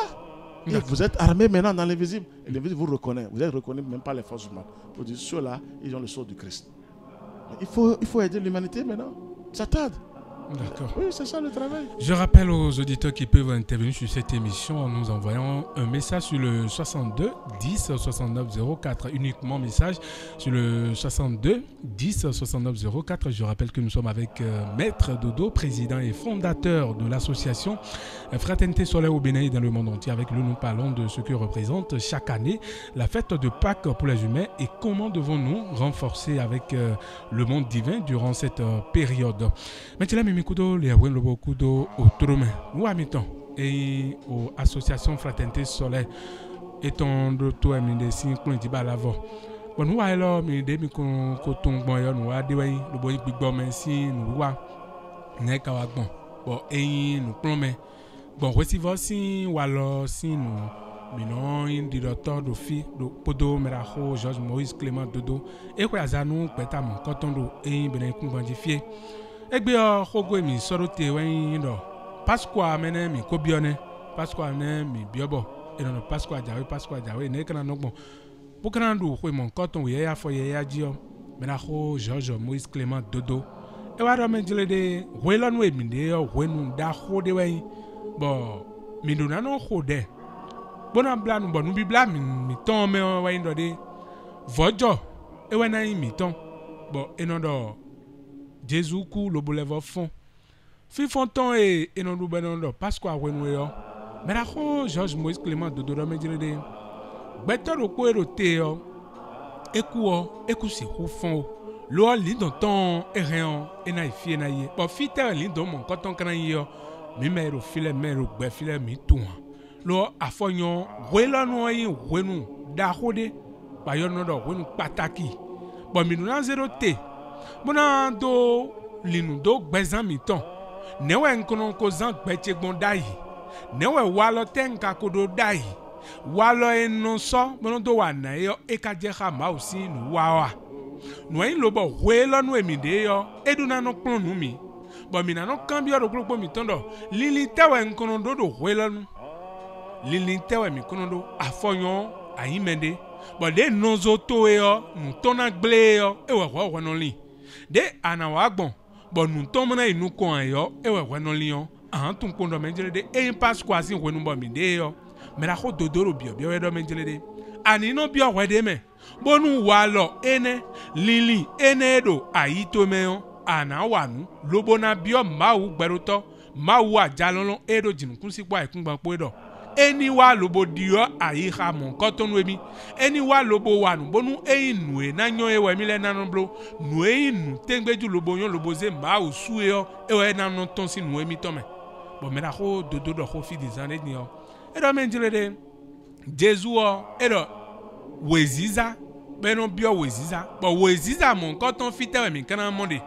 Et vous êtes armé maintenant dans l'invisible. Et l'invisible vous reconnaît. Vous êtes reconnu même par les forces humaines. Vous dites, ceux-là, ils ont le sceau du Christ. Il faut aider l'humanité maintenant. Ça tarde. D'accord. Oui, c'est ça le travail. Je rappelle aux auditeurs qui peuvent intervenir sur cette émission en nous envoyant un message sur le 62 10 69 04. Uniquement message sur le 62 10 69 04. Je rappelle que nous sommes avec Maître Dodo, président et fondateur de l'association Fraternité Solaire au Bénin et dans le monde entier. Avec lui, nous parlons de ce que représente chaque année la fête de Pâques pour les humains et comment devons-nous renforcer avec le monde divin durant cette période. Maintenant, Mimikudo, les Awen Lobokudo, au Tromé, ou à mi-temps, et aux associations Fraternité Solaire, et ton retour à Mindesi, qu'on dit balavant. Bon, nous allons, mais dès que nous avons nous avons le boy big bomb, ainsi, nous avons, n'est qu'à bon. Bon, et nous plombons. Bon, recevons si, ou alors, si nous, Minon, directeur de fi, de Podo, Meracho, Georges Maurice Clément Dodo, et quoi, Zanou, Pétamon, Cotondo, et Benekou Bandifié. Et bien, Rogo, mi sorote, oui, Pasqua, mene, mi cobione, Pasqua, mi biobo, et non, Pasqua, Diawe, n'est qu'un bon. Pour que nous, oui, mon coton, oui, à foyer, à Dio, Meracho, Georges Maurice Clément Dodo, et voilà, mais je l'ai dit, oui, l'on, oui, minde, oui, nous, d'achou, de oui, bon, mi nous n'en rodé. Bon bla nous bon nous bibla mi ton me wa indo de vojo e wa na mi ton bon e non do Jésus ku lo bolevo fond fi fond ton e non do ben do parce quoi wenu yo mais la ko Georges Moïse Clément Dodo do me dire de beto ro ko ero te yo eku si ku fond lo li don ton e rien e na ifie na ye bon fi te li don mon coton kan yo mi me ro file me ro gbe file mi tu lo afonyo welanu yin wenu da khode ba yono do wenu pataki bo mi na zero te bona do linu do gbezan mi ton newe nkono ko zan gbeche gbon dai newe walo tenka ko do dai walo enu so bona do wa na yo e ka je kha ma usi nu wawa no yin lo bo welanu emi de yo eduna no klonu mi bo mi na no cambio do gbo mi ton do lili tawe nkono do welanu Lilintewe mi konodo afonyon ayimende bo de nozo to yo nu tona gble yo ewe no li de anawagbon bo nu tomona inu ko yo ewe no li yo an tun kondo menjele de e pass kwa si wenu bo mi de yo me la ko dodoro bio do menjele de ani no bio we de me bo nu wa lo ene lili ene do ayito me yo anawanu lobo na bio mawu gberuto mawu ajalolo edo jinkun si kwa ikun gba do eni wa lobo dio ayi ha mon koton wemi eni wa lobo wanu bonu einu na nyo ewe mi le nanu blo nu einu tengbeju lobo yon lobo ze ma usu yo ewe nanu ton si nu emi tome bo me la ko dodo do ko fi dizane ni yo e do menjile de Jesu o e do weziza beno bio weziza bo weziza mon koton fi tewe mi kana monde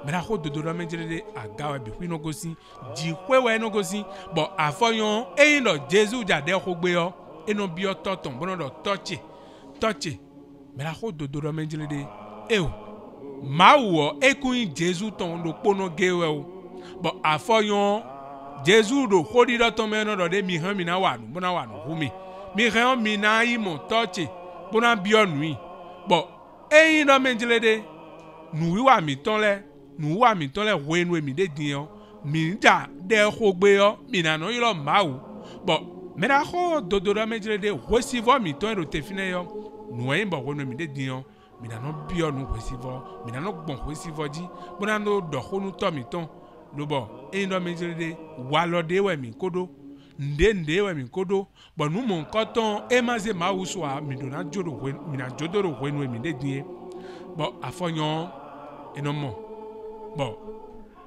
me la ko dodo do menjile de agawe bi wi no gosi ji kwewe no gosi bo afoyon eyin do Jesu jade ko gbe yo eno bio toton bono do toche me la ko dodo do menjile de o mawo ekun Jesu ton do pono gewe o bo afoyon Jesu do ko di do ton me no do de mi han mi na wanu bona wanu humi mi han mi na yi mo toche bona bio nui bo eyin do menjile de nu wa mi ton le nu wa mi ton le wenu mi de dion mi ja de ko gbe yo mi na no yilo mawu bo me da ko dodo me jile de wesivo mi ton ro te fine yo nu yin bo wenu mi de dion mi na no bio nu wesivo mi na no gbon wesivo ji bo na no do ko nu to mi ton lo bo e ndo me jile de wa lo de we mi kodo nde we mi kodo bo nu mo nkoton e ma ze mawu so a mi do na jodo we mi na jodoro wenu mi de dion bo afonyon eno mo bon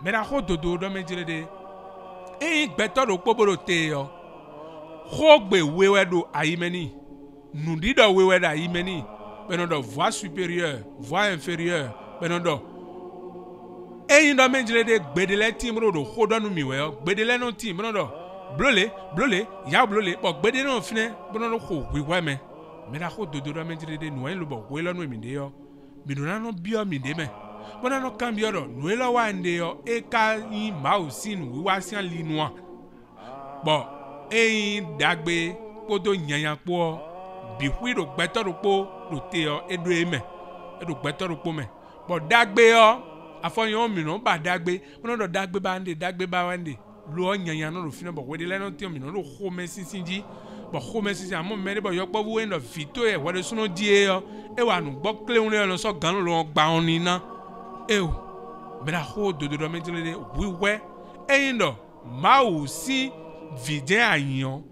me la ko dodo do me jile de e gbeto ro poboro te yo ko gbe wewe do ayimeni nu di do wewe da ayimeni beno do voix supérieure voix inférieure beno do e ndo me jile de gbedele tim ro do ko do nu mi we yo gbedele no tim beno do blole ya blole bo gbedele no fine beno do ko wewe me la ko dodo do me jile de nu en lo bo we lo nu mi de yo mi do na no bio mi de me bona no cambio do nuela wande yo e ka yi mausin wi wa sian linua bo e dagbe podo nyanyan po bi wi do gbeto do po do te yo e do eme e do gbeto do po me bo dagbe yo afọ yon mi no ba dagbe no do dagbe ba wande lo nyanya no lo fina bo we de le no ti mi no lo ho me sinsinji bo ho me sinsin amo me de bo yo gbo wo no vito e wo de suno die yo e wa nu gbo kle un lo so gan lo gba on ni na e o me da ho do me jile de wiwe e ndo ma o si vide ayan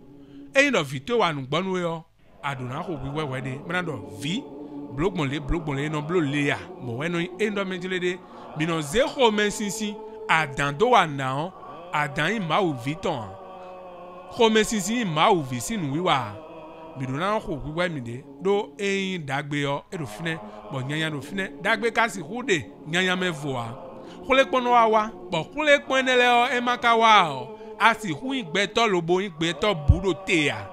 e ndo vito wa nu gbo nu yo aduna ko wiwe we de me na do vi blogbonle no blo le ya mo we no e ndo me jile de mi no ze ho me sinsin adan do wa na adan ma o viton kome sisi ma o vi sinu wiwa mi do na ko wiwa mi de do eyin dagbe yo e do fine bo nyanya do fine dagbe kasi hude nyanya me voa kule pono wa bo kule ponele o e maka wa o asi hu igbe to lobo igbe to buro te ya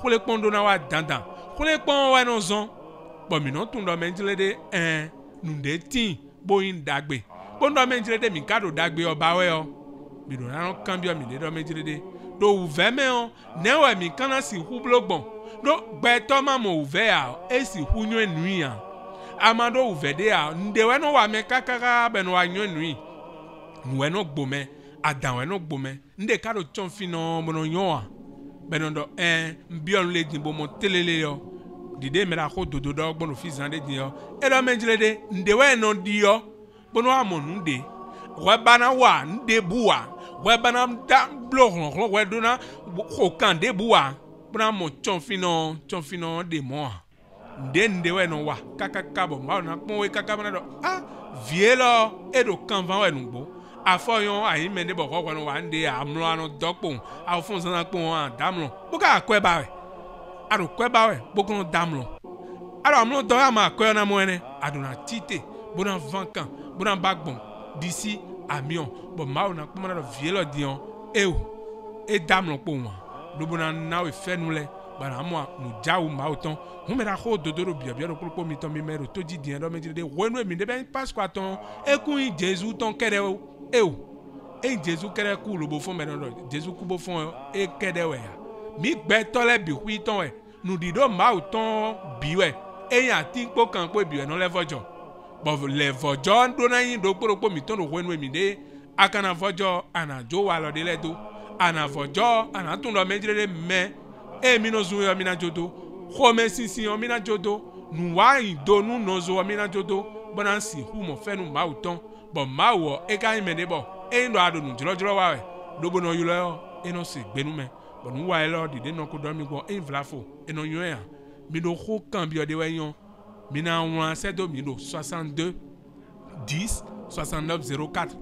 kule pondo na wa dandan kule pon wa no zon bo mi no tun do menjile de nu de tin bo yin dagbe pondo menjile de mi kado dagbe o bawe o mi do na cambio mi de do menjile de do ouvert me on ne we mi kana si hu blogbon do gbeto ma mo ouvert a e si hu nyu enui a amado ouvert de a nde we no wa me kakaka be no wa nyu enui we no gbome adan we no gbome nde ka do chon fino mo no nyo a be no do mbi on le dimbo mo telele yo dide me la ko dodo do gbon fi zan de din yo e do menjile de nde we no di yo bono amonu de we bana wa nde buwa we bana da blog we do na ko kan de buwa bana mo chonfino de mo nde we no wa kaka bo ma na pon we kaka bana do vielo e do kan van we nugbo afoyon ayi me de bo ko no wa nde amlo anu dokpon afun san pon an damlo buka kwe ba we aro kwe ba we bokun damlo aro amlo do ya ma kwe na mo ene aduna tite bona vankan bona bagbon d'ici amion bon ma on a comment na vielo dion e damlo po wa do bona na we fe nu le bara mo nu jawu ma oton hu me da ho dodoro bia do po mi ton mi mero to di dian do me de wenu mi de ben pas kwa ton e ku Jésus ton kere e Jésus kere ku lo bo fon me do Jésus ku bo fon e kede we mi gbe to le bi hu ton we nu di do ma oton bi we e yan tin po kan po bi we no le vojo bo le vojo do na yin do poro mi ton do wenu mi de akana vojo ana jo wa lo de le do ana vojo ana tun do mejire me e mi no zu yo mi na jodo ho me sinsin yo mi na jodo nu wa ido nu no zo mi na jodo bona si hu mo fe nu ma uton bo ma wo e ka me de bo e ndo ado nu jolo wa we do bo no yulo yo e no si gbenu me bo nu wa e lo dide no ko do mi go e vlafo e no yo ya mi do ho kan bi o de we yon mi na won se do mi do 62 10 69 04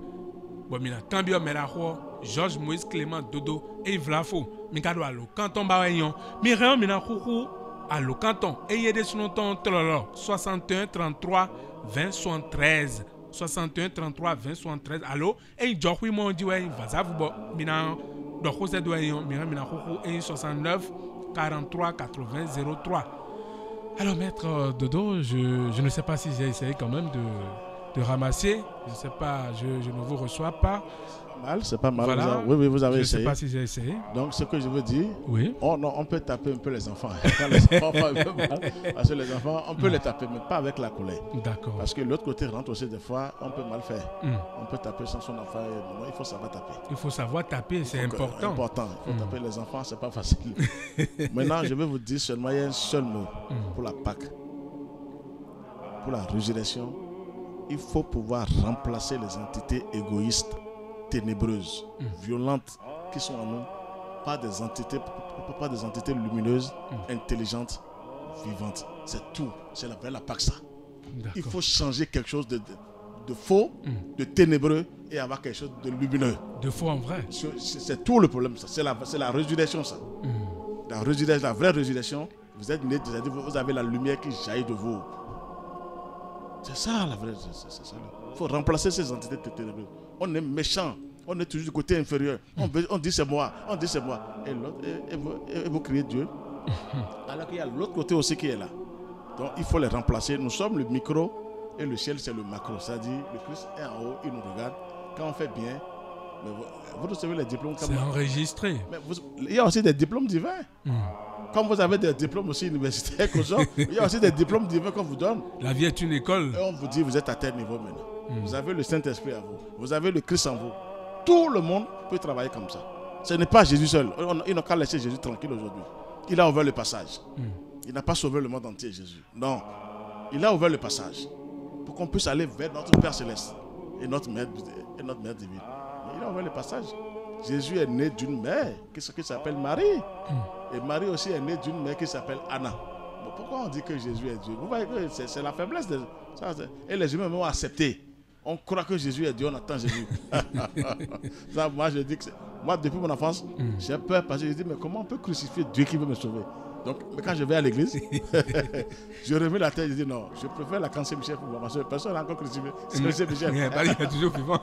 bon mina cambio me la ho Georges Moïse Clément Dodo et Vlafo mi kado alo canton ba yon mi réon mina khou alo canton et yede sunon ton 61 33 20 73 61 33 20 73 allo et jokwi mon di we vazavu bo mina do ko se do yon mi réon mina khou et 69 43 80 03. Alors maître Dodo, je ne sais pas si j'ai essayé quand même de ramasser, je ne sais pas, je ne vous reçois pas. Mal, c'est pas mal. Voilà. Oui, vous avez essayé. Je ne sais pas essayé. si j'ai essayé. Donc, ce que je veux dire, oui. On peut taper un peu les enfants. Quand les enfants font un peu mal, parce que les enfants, on peut les taper, mais pas avec la colère. D'accord. Parce que l'autre côté rentre aussi des fois, on peut mal faire. On peut taper sans son enfant. Non, il faut savoir taper. Il faut savoir taper, c'est important. Important. Il faut taper les enfants, c'est pas facile. Maintenant, je vais vous dire seulement, il y a un seul mot pour la Pâque. Pour la résurrection, il faut pouvoir remplacer les entités égoïstes, ténébreuses, violentes qui sont en nous par des entités lumineuses, intelligentes, vivantes. C'est tout. C'est la Pâque ça. Il faut changer quelque chose de faux, de ténébreux et avoir quelque chose de lumineux. De faux en vrai. C'est tout le problème. C'est la résurrection ça. La résurrection, la vraie résurrection, vous êtes né, vous avez la lumière qui jaillit de vous. C'est ça la vraie. Il faut remplacer ces entités ténébreuses. On est méchant. On est toujours du côté inférieur. On dit c'est moi. On dit c'est moi. Et l'autre, et vous criez Dieu. Alors qu'il y a l'autre côté aussi qui est là. Donc il faut les remplacer. Nous sommes le micro et le ciel c'est le macro. C'est-à-dire le Christ est en haut, il nous regarde. Quand on fait bien, vous recevez les diplômes. C'est enregistré. Mais il y a aussi des diplômes divins. Comme vous avez des diplômes aussi universitaires, il y a aussi des diplômes divins qu'on vous donne. La vie est une école. Et on vous dit, vous êtes à tel niveau maintenant. Vous avez le Saint-Esprit à vous. Vous avez le Christ en vous. Tout le monde peut travailler comme ça. Ce n'est pas Jésus seul. Ils n'ont qu'à laisser Jésus tranquille aujourd'hui. Il a ouvert le passage. Il n'a pas sauvé le monde entier, Jésus. Non. Il a ouvert le passage pour qu'on puisse aller vers notre Père Céleste et notre Mère divine. Mais il a ouvert le passage. Jésus est né d'une mère qui s'appelle Marie. Et Marie aussi est née d'une mère qui s'appelle Anna. Bon, pourquoi on dit que Jésus est Dieu? Vous voyez que c'est la faiblesse de ça. Et les humains m'ont accepté. On croit que Jésus est Dieu, on attend Jésus. Ça, moi, je dis que moi, depuis mon enfance, j'ai peur parce que je dis, mais comment on peut crucifier Dieu qui veut me sauver? Donc, mais quand je vais à l'église, je remets la tête, je dis non, je préfère la cancer Michel pour moi, parce que personne n'a encore crucifié. C'est Michel. Il est toujours vivant.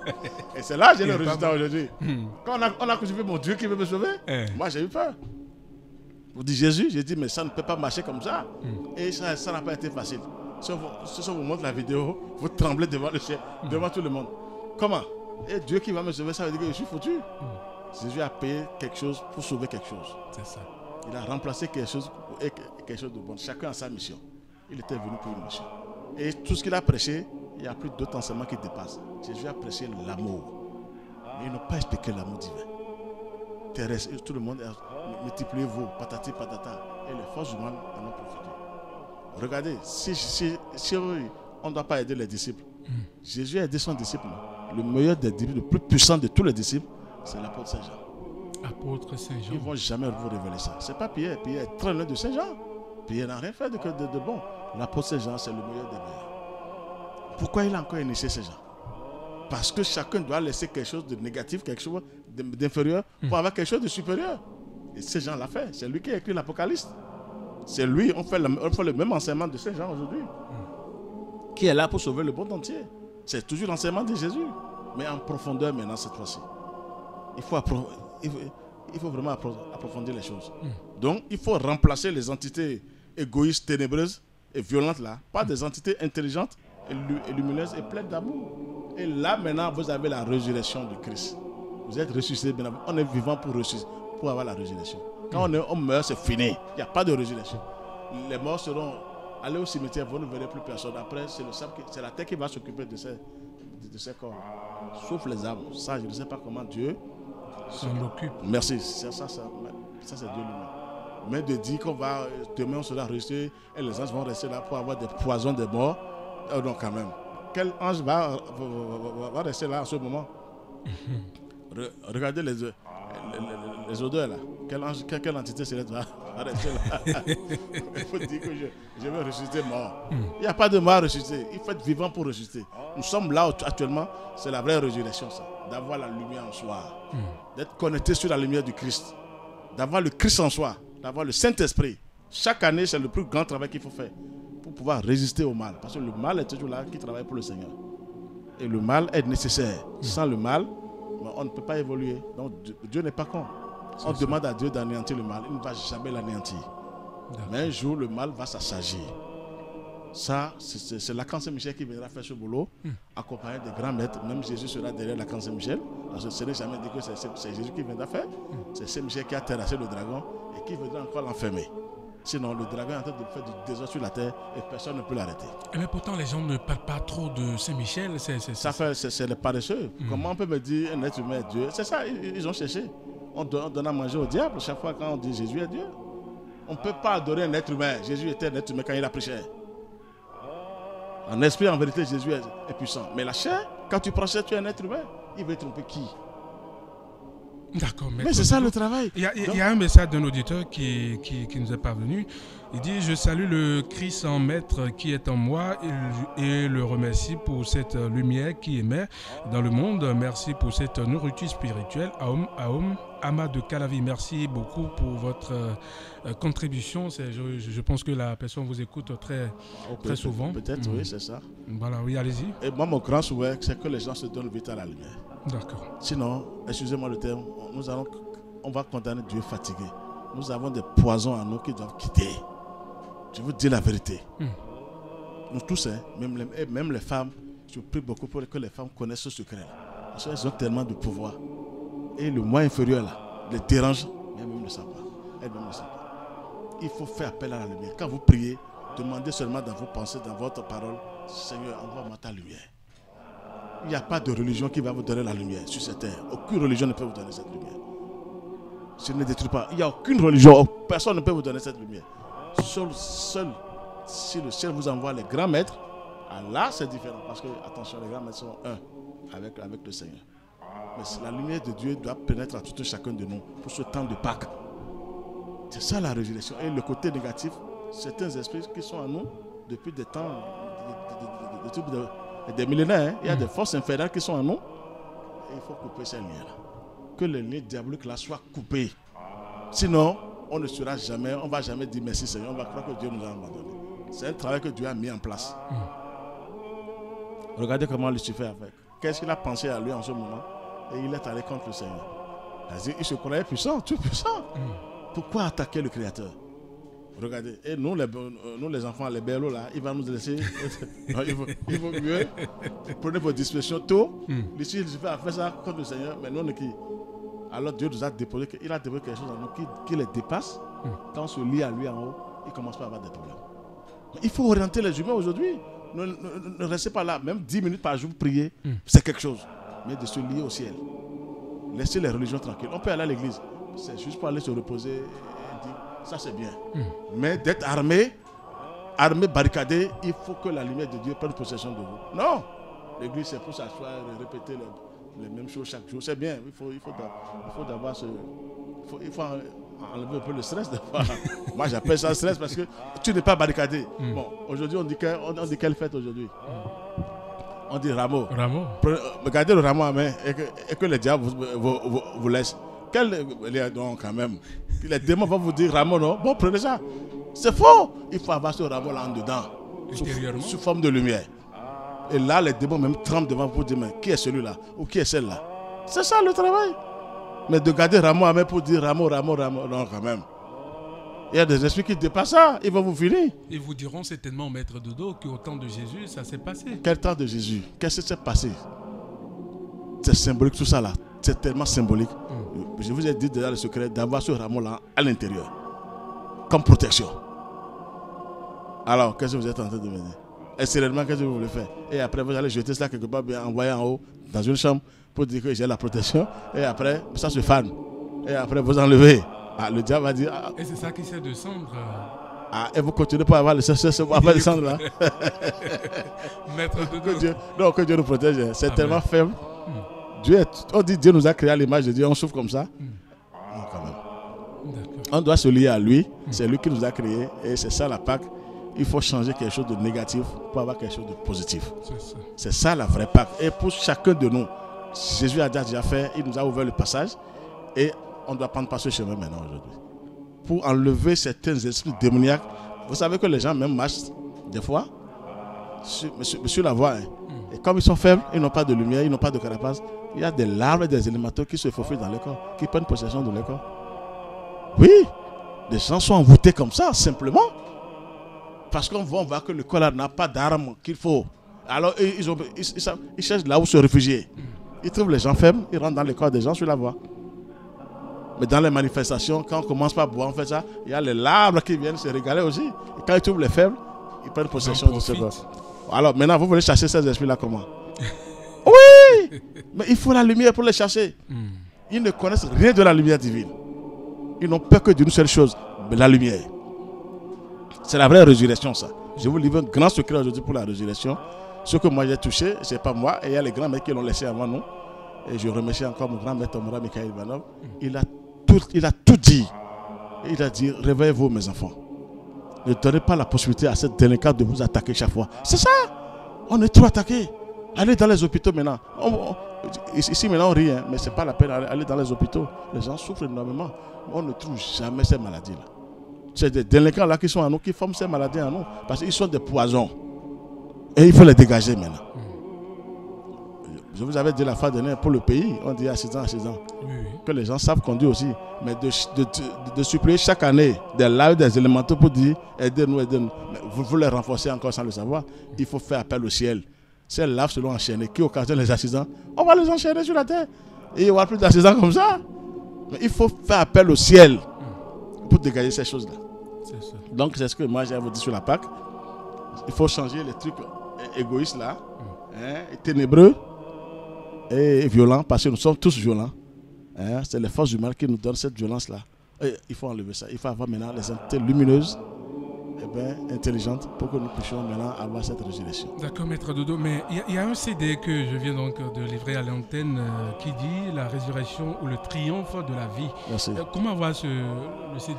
Et c'est là que j'ai le résultat aujourd'hui. Quand on a crucifié mon Dieu qui veut me sauver, moi j'ai eu peur. Vous dites Jésus, j'ai dit, mais ça ne peut pas marcher comme ça. Et ça n'a pas été facile. Si on vous montre la vidéo, vous tremblez devant le ciel, devant tout le monde. Comment? Et Dieu qui va me sauver, ça veut dire que je suis foutu. Jésus a payé quelque chose pour sauver quelque chose. C'est ça. Il a remplacé quelque chose de bon. Chacun a sa mission. Il était venu pour une mission. Et tout ce qu'il a prêché, il n'y a plus d'autres enseignements qui dépassent. Jésus a prêché l'amour. Mais ils n'ont pas expliqué l'amour divin. Thérèse, tout le monde a multiplié vous, patati patata. Et les forces humaines en ont profité. Regardez, si on ne doit pas aider les disciples, Jésus a aidé son disciple. Le meilleur des disciples, le plus puissant de tous les disciples, c'est l'apôtre Saint-Jean. Apôtre Saint-Jean. Ils ne vont jamais vous révéler ça. Ce n'est pas Pierre. Pierre est très loin de Saint-Jean. Pierre n'a rien fait de bon. L'apôtre Saint-Jean, c'est le meilleur des meilleurs. Pourquoi il a encore initié Saint-Jean? Parce que chacun doit laisser quelque chose de négatif, quelque chose d'inférieur, pour avoir quelque chose de supérieur. Et Saint-Jean l'a fait. C'est lui qui a écrit l'Apocalypse. C'est lui, on fait le même enseignement de Saint-Jean aujourd'hui. Qui est là pour sauver le monde entier. C'est toujours l'enseignement de Jésus. Mais en profondeur maintenant cette fois-ci. Il faut vraiment approfondir les choses. Donc, il faut remplacer les entités égoïstes, ténébreuses et violentes là, par des entités intelligentes et lumineuses et pleines d'amour. Et là, maintenant, vous avez la résurrection de Christ. Vous êtes ressuscité. On est vivant pour avoir la résurrection. Quand on meurt, c'est fini. Il n'y a pas de résurrection. Les morts seront allés au cimetière, vous ne verrez plus personne. Après, c'est la terre qui va s'occuper de ces corps. Sauf les âmes. Ça, je ne sais pas comment Dieu s'en occupe. Merci. Ça c'est Dieu lui-même. Mais de dire qu'on va, demain on sera resté et les anges vont rester là pour avoir des poisons des morts. Non, quand même. Quel ange va rester là en ce moment? Regardez les odeurs là. Quelle entité céleste va rester là? Il faut dire que je vais ressusciter mort. Il n'y a pas de mort à ressusciter. Il faut être vivant pour ressusciter. Nous sommes là actuellement. C'est la vraie résurrection, ça. D'avoir la lumière en soi. D'être connecté sur la lumière du Christ. D'avoir le Christ en soi. D'avoir le Saint-Esprit. Chaque année, c'est le plus grand travail qu'il faut faire pour pouvoir résister au mal. Parce que le mal est toujours là qui travaille pour le Seigneur. Et le mal est nécessaire. Sans le mal, on ne peut pas évoluer. Donc Dieu n'est pas con. On demande à Dieu d'anéantir le mal. Il ne va jamais l'anéantir. Mais un jour, le mal va s'assagir. Ça, c'est l'archange Saint-Michel qui viendra faire ce boulot, accompagné des grands maîtres. Même Jésus sera derrière l'archange Saint-Michel. Parce que ce n'est jamais dit que c'est Jésus qui viendra faire. C'est Saint-Michel qui a terrassé le dragon et qui viendra encore l'enfermer. Sinon, le dragon est en train de faire du désordre sur la terre et personne ne peut l'arrêter. Mais pourtant, les gens ne parlent pas trop de Saint-Michel. C'est les paresseux. Comment on peut me dire un être humain est Dieu? C'est ça, ils ont cherché. On donne à manger au diable chaque fois quand on dit Jésus est Dieu. On ne peut pas adorer un être humain. Jésus était un être humain quand il a prêché. En esprit, en vérité, Jésus est puissant. Mais la chair, quand tu prêches, tu es un être humain. Il veut tromper qui? D'accord. Mais c'est ça le travail. Il y a un message d'un auditeur qui nous est parvenu. Il dit: je salue le Christ en maître qui est en moi et le remercie pour cette lumière qui émet dans le monde. Merci pour cette nourriture spirituelle. Aum, Ama de Calavi, merci beaucoup pour votre contribution. Je pense que la personne vous écoute très souvent. Peut-être, oui, c'est ça. Voilà, oui, allez-y. Et moi, mon grand souhait, c'est que les gens se donnent vite à la lumière. D'accord. Sinon, excusez-moi le terme, on va condamner Dieu fatigué. Nous avons des poisons en nous qui doivent quitter. Je vous dis la vérité. Nous tous, hein, même les femmes, je prie beaucoup pour que les femmes connaissent ce secret. Parce qu'elles ont tellement de pouvoir. Et le moins inférieur là, les dérange, mais elles-mêmes ne savent pas. Elles-mêmes ne savent pas. Il faut faire appel à la lumière. Quand vous priez, demandez seulement dans vos pensées, dans votre parole: Seigneur, envoie-moi ta lumière. Il n'y a pas de religion qui va vous donner la lumière sur cette terre. Aucune religion ne peut vous donner cette lumière. Je ne détruis pas. Il n'y a aucune religion, personne ne peut vous donner cette lumière. Seul si le ciel vous envoie les grands maîtres, là c'est différent. Parce que, attention, les grands maîtres sont un avec le Seigneur. Mais la lumière de Dieu doit pénétrer à tout chacun de nous pour ce temps de Pâques. C'est ça la résurrection. Et le côté négatif, certains esprits qui sont en nous depuis des temps, des millénaires, il y a des forces infernales qui sont en nous. Et il faut couper ces liens-là. Que les liens diaboliques là soient coupés. Sinon, on ne sera jamais, on ne va jamais dire merci Seigneur, on va croire que Dieu nous a abandonnés. C'est un travail que Dieu a mis en place. Regardez comment Lucifer a fait. Qu'est-ce qu'il a pensé à lui en ce moment? Et il est allé contre le Seigneur. Il se croyait puissant, tout puissant. Pourquoi attaquer le Créateur? Regardez, et nous les enfants, les bellos là, il va nous laisser. Il vaut mieux. Prenez vos dispositions tôt. Ici, Lucifer a fait ça contre le Seigneur, mais nous on est qui? Alors Dieu nous a déposé, il a déposé quelque chose en nous qui les dépasse. Quand on se lie à lui en haut, il commence pas à avoir des problèmes. Il faut orienter les humains aujourd'hui. Ne restez pas là, même 10 minutes par jour pour prier, c'est quelque chose. Mais de se lier au ciel. Laissez les religions tranquilles. On peut aller à l'église, c'est juste pour aller se reposer et dire, ça c'est bien. Mais d'être armé, barricadé, il faut que la lumière de Dieu prenne possession de vous. Non, l'église c'est pour s'asseoir et répéter les mêmes choses chaque jour. C'est bien, il faut d'abord il faut enlever un peu le stress des fois. Moi j'appelle ça stress parce que tu n'es pas barricadé. Bon, aujourd'hui on dit quelle fête aujourd'hui? On dit rameau. Regardez le rameau à main et que les diables vous laissent. Donc quand même, les démons vont vous dire rameau, non? Bon, prenez ça. C'est faux. Il faut avoir ce rameau là en dedans, sous forme de lumière. Et là, les démons même tremblent devant vous pour dire, mais qui est celui-là? Ou qui est celle-là? C'est ça le travail. Mais de garder rameau à main pour dire rameau, non quand même. Il y a des esprits qui dépassent ça, ils vont vous finir. Ils vous diront certainement, Maître Dodo, qu'au temps de Jésus, ça s'est passé. Quel temps de Jésus? Qu'est-ce qui s'est passé? C'est symbolique tout ça là. C'est tellement symbolique. Je vous ai dit déjà le secret d'avoir ce rameau là à l'intérieur. Comme protection. Alors, qu'est-ce que vous êtes en train de me dire? Et sereinement, qu'est-ce que vous voulez faire? Et après, vous allez jeter ça quelque part, bien envoyer en haut, dans une chambre, pour dire que j'ai la protection. Et après, ça se fane. Et après, vous enlevez. Le diable va dire. Et c'est ça qui sait descendre. Et vous continuez pas à avoir le descendre là. Maître de Dieu. Que Dieu nous protège. C'est tellement faible. On dit Dieu nous a créé à l'image de Dieu. On souffre comme ça. Non, quand même. On doit se lier à lui. C'est lui qui nous a créé. Et c'est ça la Pâque. Il faut changer quelque chose de négatif pour avoir quelque chose de positif. C'est ça la vraie Pâque. Et pour chacun de nous, Jésus a déjà fait. Il nous a ouvert le passage. Et on doit prendre par ce chemin maintenant aujourd'hui. Pour enlever certains esprits démoniaques. Vous savez que les gens même marchent des fois sur la voie. Et comme ils sont faibles, ils n'ont pas de lumière, ils n'ont pas de carapace. Il y a des larves et des élémentaux qui se faufilent dans le corps, qui prennent possession de leur corps. Oui, les gens sont envoûtés comme ça, simplement. Parce qu'on va voir que le corps n'a pas d'armes qu'il faut. Alors ils cherchent là où se réfugier. Ils trouvent les gens faibles, ils rentrent dans les corps des gens sur la voie. Mais dans les manifestations, quand on commence par boire, on fait ça, il y a les larves qui viennent se régaler aussi. Et quand ils trouvent les faibles, ils prennent possession de ce corps. Alors maintenant, vous voulez chasser ces esprits-là comment? Oui, mais il faut la lumière pour les chasser. Ils ne connaissent rien de la lumière divine. Ils n'ont peur que d'une seule chose, la lumière. C'est la vraie résurrection, ça. Je vous livre un grand secret aujourd'hui pour la résurrection. Ce que moi j'ai touché, ce n'est pas moi, et il y a les grands maîtres qui l'ont laissé avant nous. Et je remercie encore mon grand maître Omra Michael Ivanov. Il a tout dit. Il a dit, réveillez-vous mes enfants. Ne donnez pas la possibilité à cette délinquante de vous attaquer chaque fois. C'est ça. On est trop attaqués. Allez dans les hôpitaux maintenant. Ici maintenant on rit, hein, mais ce n'est pas la peine d'aller dans les hôpitaux. Les gens souffrent énormément. On ne trouve jamais ces maladies-là. C'est des délinquants là qui sont en nous, qui forment ces maladies en nous. Parce qu'ils sont des poisons. Et il faut les dégager maintenant. Je vous avais dit la fois dernière, pour le pays, on dit à 6 ans. Oui. Que les gens savent conduire aussi. Mais de supplier chaque année des lives, des élémentaux pour dire aidez-nous. Mais vous les renforcez encore sans le savoir. Il faut faire appel au ciel. Ces laves seront enchaînées qui occasionnent les accidents. On va les enchaîner sur la terre. Et il n'y aura plus d'accidents comme ça. Mais il faut faire appel au ciel pour dégager ces choses-là. C'est ça. Donc c'est ce que moi j'ai à vous dire sur la Pâque. Il faut changer les trucs égoïstes là, ténébreux. et violents, parce que nous sommes tous violents. Hein, c'est les forces du mal qui nous donnent cette violence-là. Et il faut enlever ça. Il faut avoir maintenant les entités lumineuses, intelligentes, pour que nous puissions maintenant avoir cette résurrection. D'accord, Maître Dodo, mais il y a un CD que je viens donc de livrer à l'antenne qui dit la résurrection ou le triomphe de la vie. Merci. Comment voir le CD?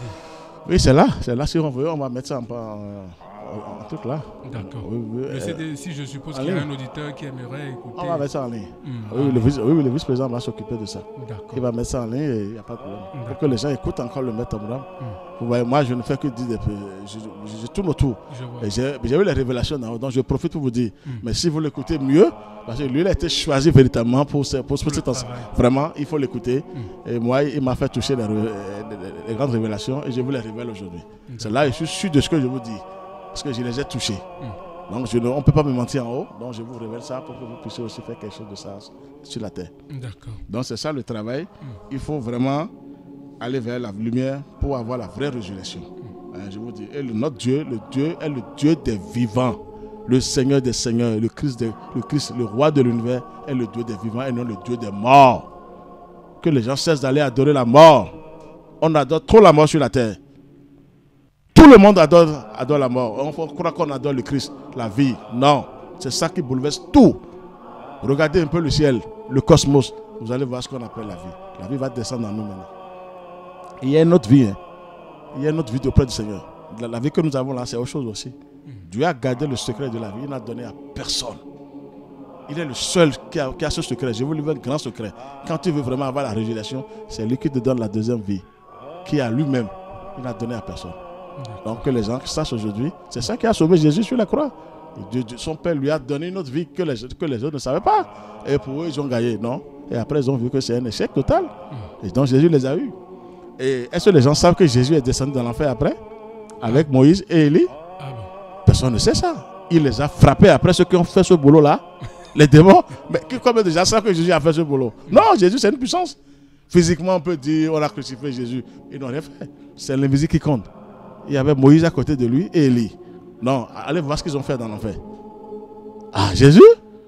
Oui, c'est là, si on veut, on va mettre ça en truc là. D'accord. Oui, le CD, si je suppose qu'il y a un auditeur qui aimerait écouter. On va mettre ça en ligne. Oui, le vice-président va s'occuper de ça. Il va mettre ça en ligne et il n'y a pas de problème. Pour que les gens écoutent encore le Maître Abraham. Vous voyez, moi je ne fais que dire je tourne autour. J'ai eu les révélations, donc je profite pour vous dire. Mais si vous l'écoutez mieux, parce que lui il a été choisi véritablement pour cette vraiment, il faut l'écouter. Et moi, il m'a fait toucher les grandes révélations et je vous les révèle aujourd'hui. C'est là, je suis sûr de ce que je vous dis. Parce que je les ai touchés. Donc on ne peut pas me mentir en haut. Donc je vous révèle ça pour que vous puissiez aussi faire quelque chose de ça sur la terre. D'accord. Donc c'est ça le travail. Il faut vraiment aller vers la lumière pour avoir la vraie résurrection. Je vous dis, et notre Dieu, le Dieu est le Dieu des vivants. Le Seigneur des Seigneurs, le Christ, le roi de l'univers est le Dieu des vivants et non le Dieu des morts. Que les gens cessent d'aller adorer la mort. On adore trop la mort sur la terre. Tout le monde adore la mort. On croit qu'on adore le Christ, la vie. Non, c'est ça qui bouleverse tout. Regardez un peu le ciel, le cosmos. Vous allez voir ce qu'on appelle la vie. La vie va descendre en nous maintenant. Il y a une autre vie. Il y a une autre vie auprès du Seigneur. La vie que nous avons là, c'est autre chose aussi. Dieu a gardé le secret de la vie. Il n'a donné à personne. Il est le seul qui a ce secret. Je vous livre un grand secret. Quand tu veux vraiment avoir la résurrection, c'est lui qui te donne la deuxième vie. Qui a lui-même, il n'a donné à personne. Donc que les gens sachent aujourd'hui, c'est ça qui a sauvé Jésus sur la croix. Son Père lui a donné une autre vie que les autres ne savaient pas. Et pour eux, ils ont gagné, non? Et après, ils ont vu que c'est un échec total. Et donc Jésus les a eus. Et est-ce que les gens savent que Jésus est descendu dans l'enfer après? Avec Moïse et Élie? Personne ne sait ça. Il les a frappés après ceux qui ont fait ce boulot-là. Les démons. Mais combien de gens savent que Jésus a fait ce boulot? Non, Jésus c'est une puissance. Physiquement, on peut dire on a crucifié Jésus. Ils n'ont rien fait. C'est l'invisible qui compte. Il y avait Moïse à côté de lui et Élie. Non, allez voir ce qu'ils ont fait dans l'enfer. Ah, Jésus?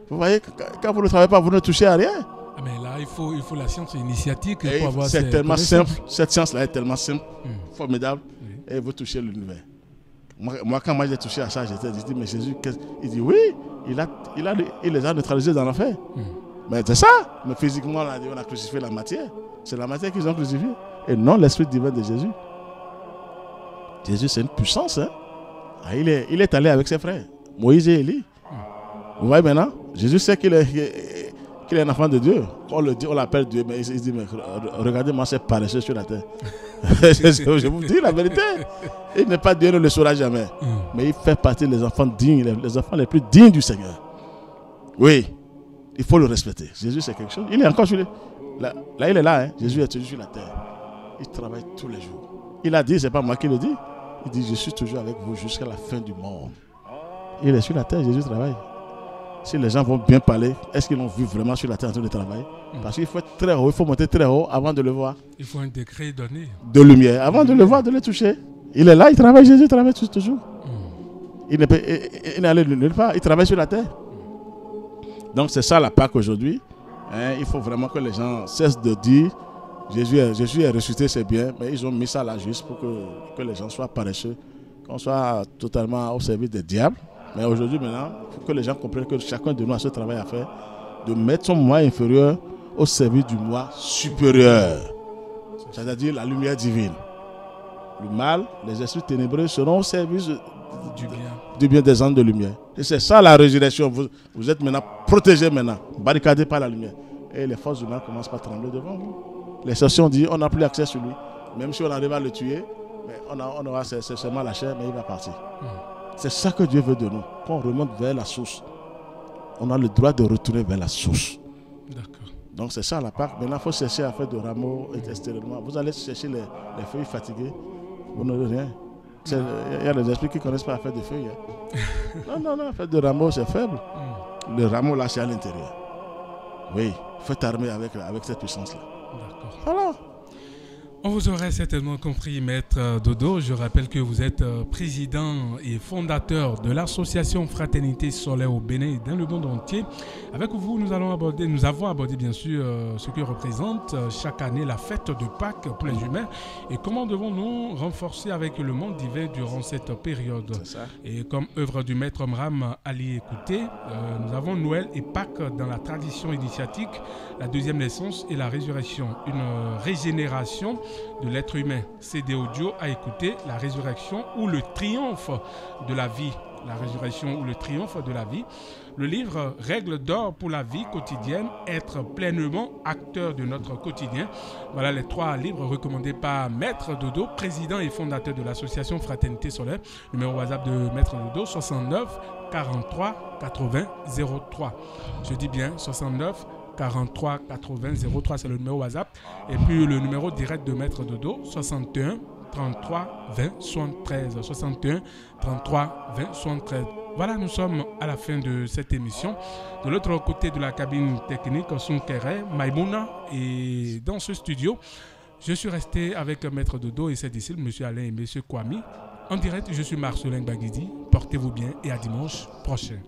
Vous voyez, quand vous ne travaillez pas, vous ne touchez à rien. Mais là, il faut la science initiatique pour avoir c'est tellement simple. Cette science-là est tellement simple, formidable. Et vous touchez l'univers. Moi, quand j'ai touché à ça, j'ai dit, mais Jésus, il dit, oui, il les a neutralisés dans l'enfer. Mais c'est ça. Mais physiquement, on a crucifié la matière. C'est la matière qu'ils ont crucifiée. Et non l'esprit divin de Jésus. Jésus, c'est une puissance. Hein? Ah, il est allé avec ses frères, Moïse et Élie. Vous voyez maintenant, Jésus sait qu'il est un enfant de Dieu. On l'appelle Dieu, mais il dit, mais regardez-moi ces paresseux sur la terre. Je vous dis la vérité. Il n'est pas Dieu, ne le saura jamais. Mais il fait partie des enfants dignes, les enfants les plus dignes du Seigneur. Oui, il faut le respecter. Jésus, c'est quelque chose. Il est encore sur là, il est là. Hein? Jésus est toujours sur la terre. Il travaille tous les jours. Il a dit, c'est pas moi qui le dis. Il dit, je suis toujours avec vous jusqu'à la fin du monde. Il est sur la terre, Jésus travaille. Si les gens vont bien parler, est-ce qu'ils l'ont vu vraiment sur la terre en train de travailler? Parce qu'il faut être très haut, il faut monter très haut avant de le voir. Il faut un décret donné. De lumière, avant de le voir, de le toucher. Il est là, il travaille, Jésus travaille toujours. Il n'est allé nulle part, il travaille sur la terre. Donc c'est ça la Pâque aujourd'hui. Hein, il faut vraiment que les gens cessent de dire Jésus est ressuscité, c'est bien, mais ils ont mis ça là juste pour que les gens soient paresseux, qu'on soit totalement au service des diables. Mais aujourd'hui, maintenant, il faut que les gens comprennent que chacun de nous a ce travail à faire, de mettre son moi inférieur au service du moi supérieur. C'est-à-dire la lumière divine. Le mal, les esprits ténébreux seront au service du bien des anges de lumière. Et c'est ça la résurrection. Vous êtes maintenant protégés maintenant, barricadés par la lumière. Et les forces du mal commencent par trembler devant vous. Les sorciers ont dit, on n'a plus accès sur lui. Même si on arrive à le tuer, mais on aura seulement la chair, mais il va partir. C'est ça que Dieu veut de nous. Quand on remonte vers la source, on a le droit de retourner vers la source. D'accord. Donc c'est ça la Pâque. Maintenant, il faut chercher à faire de rameaux extérieurement. Vous allez chercher les feuilles fatiguées, vous n'aurez rien. Il y a des esprits qui ne connaissent pas à faire de feuilles. Hein. Non, faire de rameaux, c'est faible. Le rameau, là, c'est à l'intérieur. Oui, il faut t'armer avec cette puissance-là. D'accord. Alors, On vous aurait certainement compris, Maître Dodo. Je rappelle que vous êtes président et fondateur de l'association Fraternité Solaire au Bénin et dans le monde entier. Avec vous, nous avons abordé bien sûr ce que représente chaque année la fête de Pâques pour les humains et comment devons-nous renforcer avec le monde divin durant cette période. Et comme œuvre du Maître Omram Ali Écouté, nous avons Noël et Pâques dans la tradition initiatique, la deuxième naissance et la résurrection, une régénération de l'être humain. CD audio à écouter, la résurrection ou le triomphe de la vie. La résurrection ou le triomphe de la vie. Le livre Règles d'or pour la vie quotidienne, être pleinement acteur de notre quotidien. Voilà les 3 livres recommandés par Maître Dodo, président et fondateur de l'association Fraternité Solaire. Numéro WhatsApp de Maître Dodo 69 43 80 03. Je dis bien 69 43 80 03, c'est le numéro WhatsApp. Et puis le numéro direct de Maître Dodo, 61 33 20 73. 61 33 20 73. Voilà, nous sommes à la fin de cette émission. De l'autre côté de la cabine technique, Sunkere, Maïmouna. Et dans ce studio, je suis resté avec Maître Dodo et ses disciples, M. Alain et M. Kwame. En direct, je suis Marcelin Baguidi. Portez-vous bien et à dimanche prochain.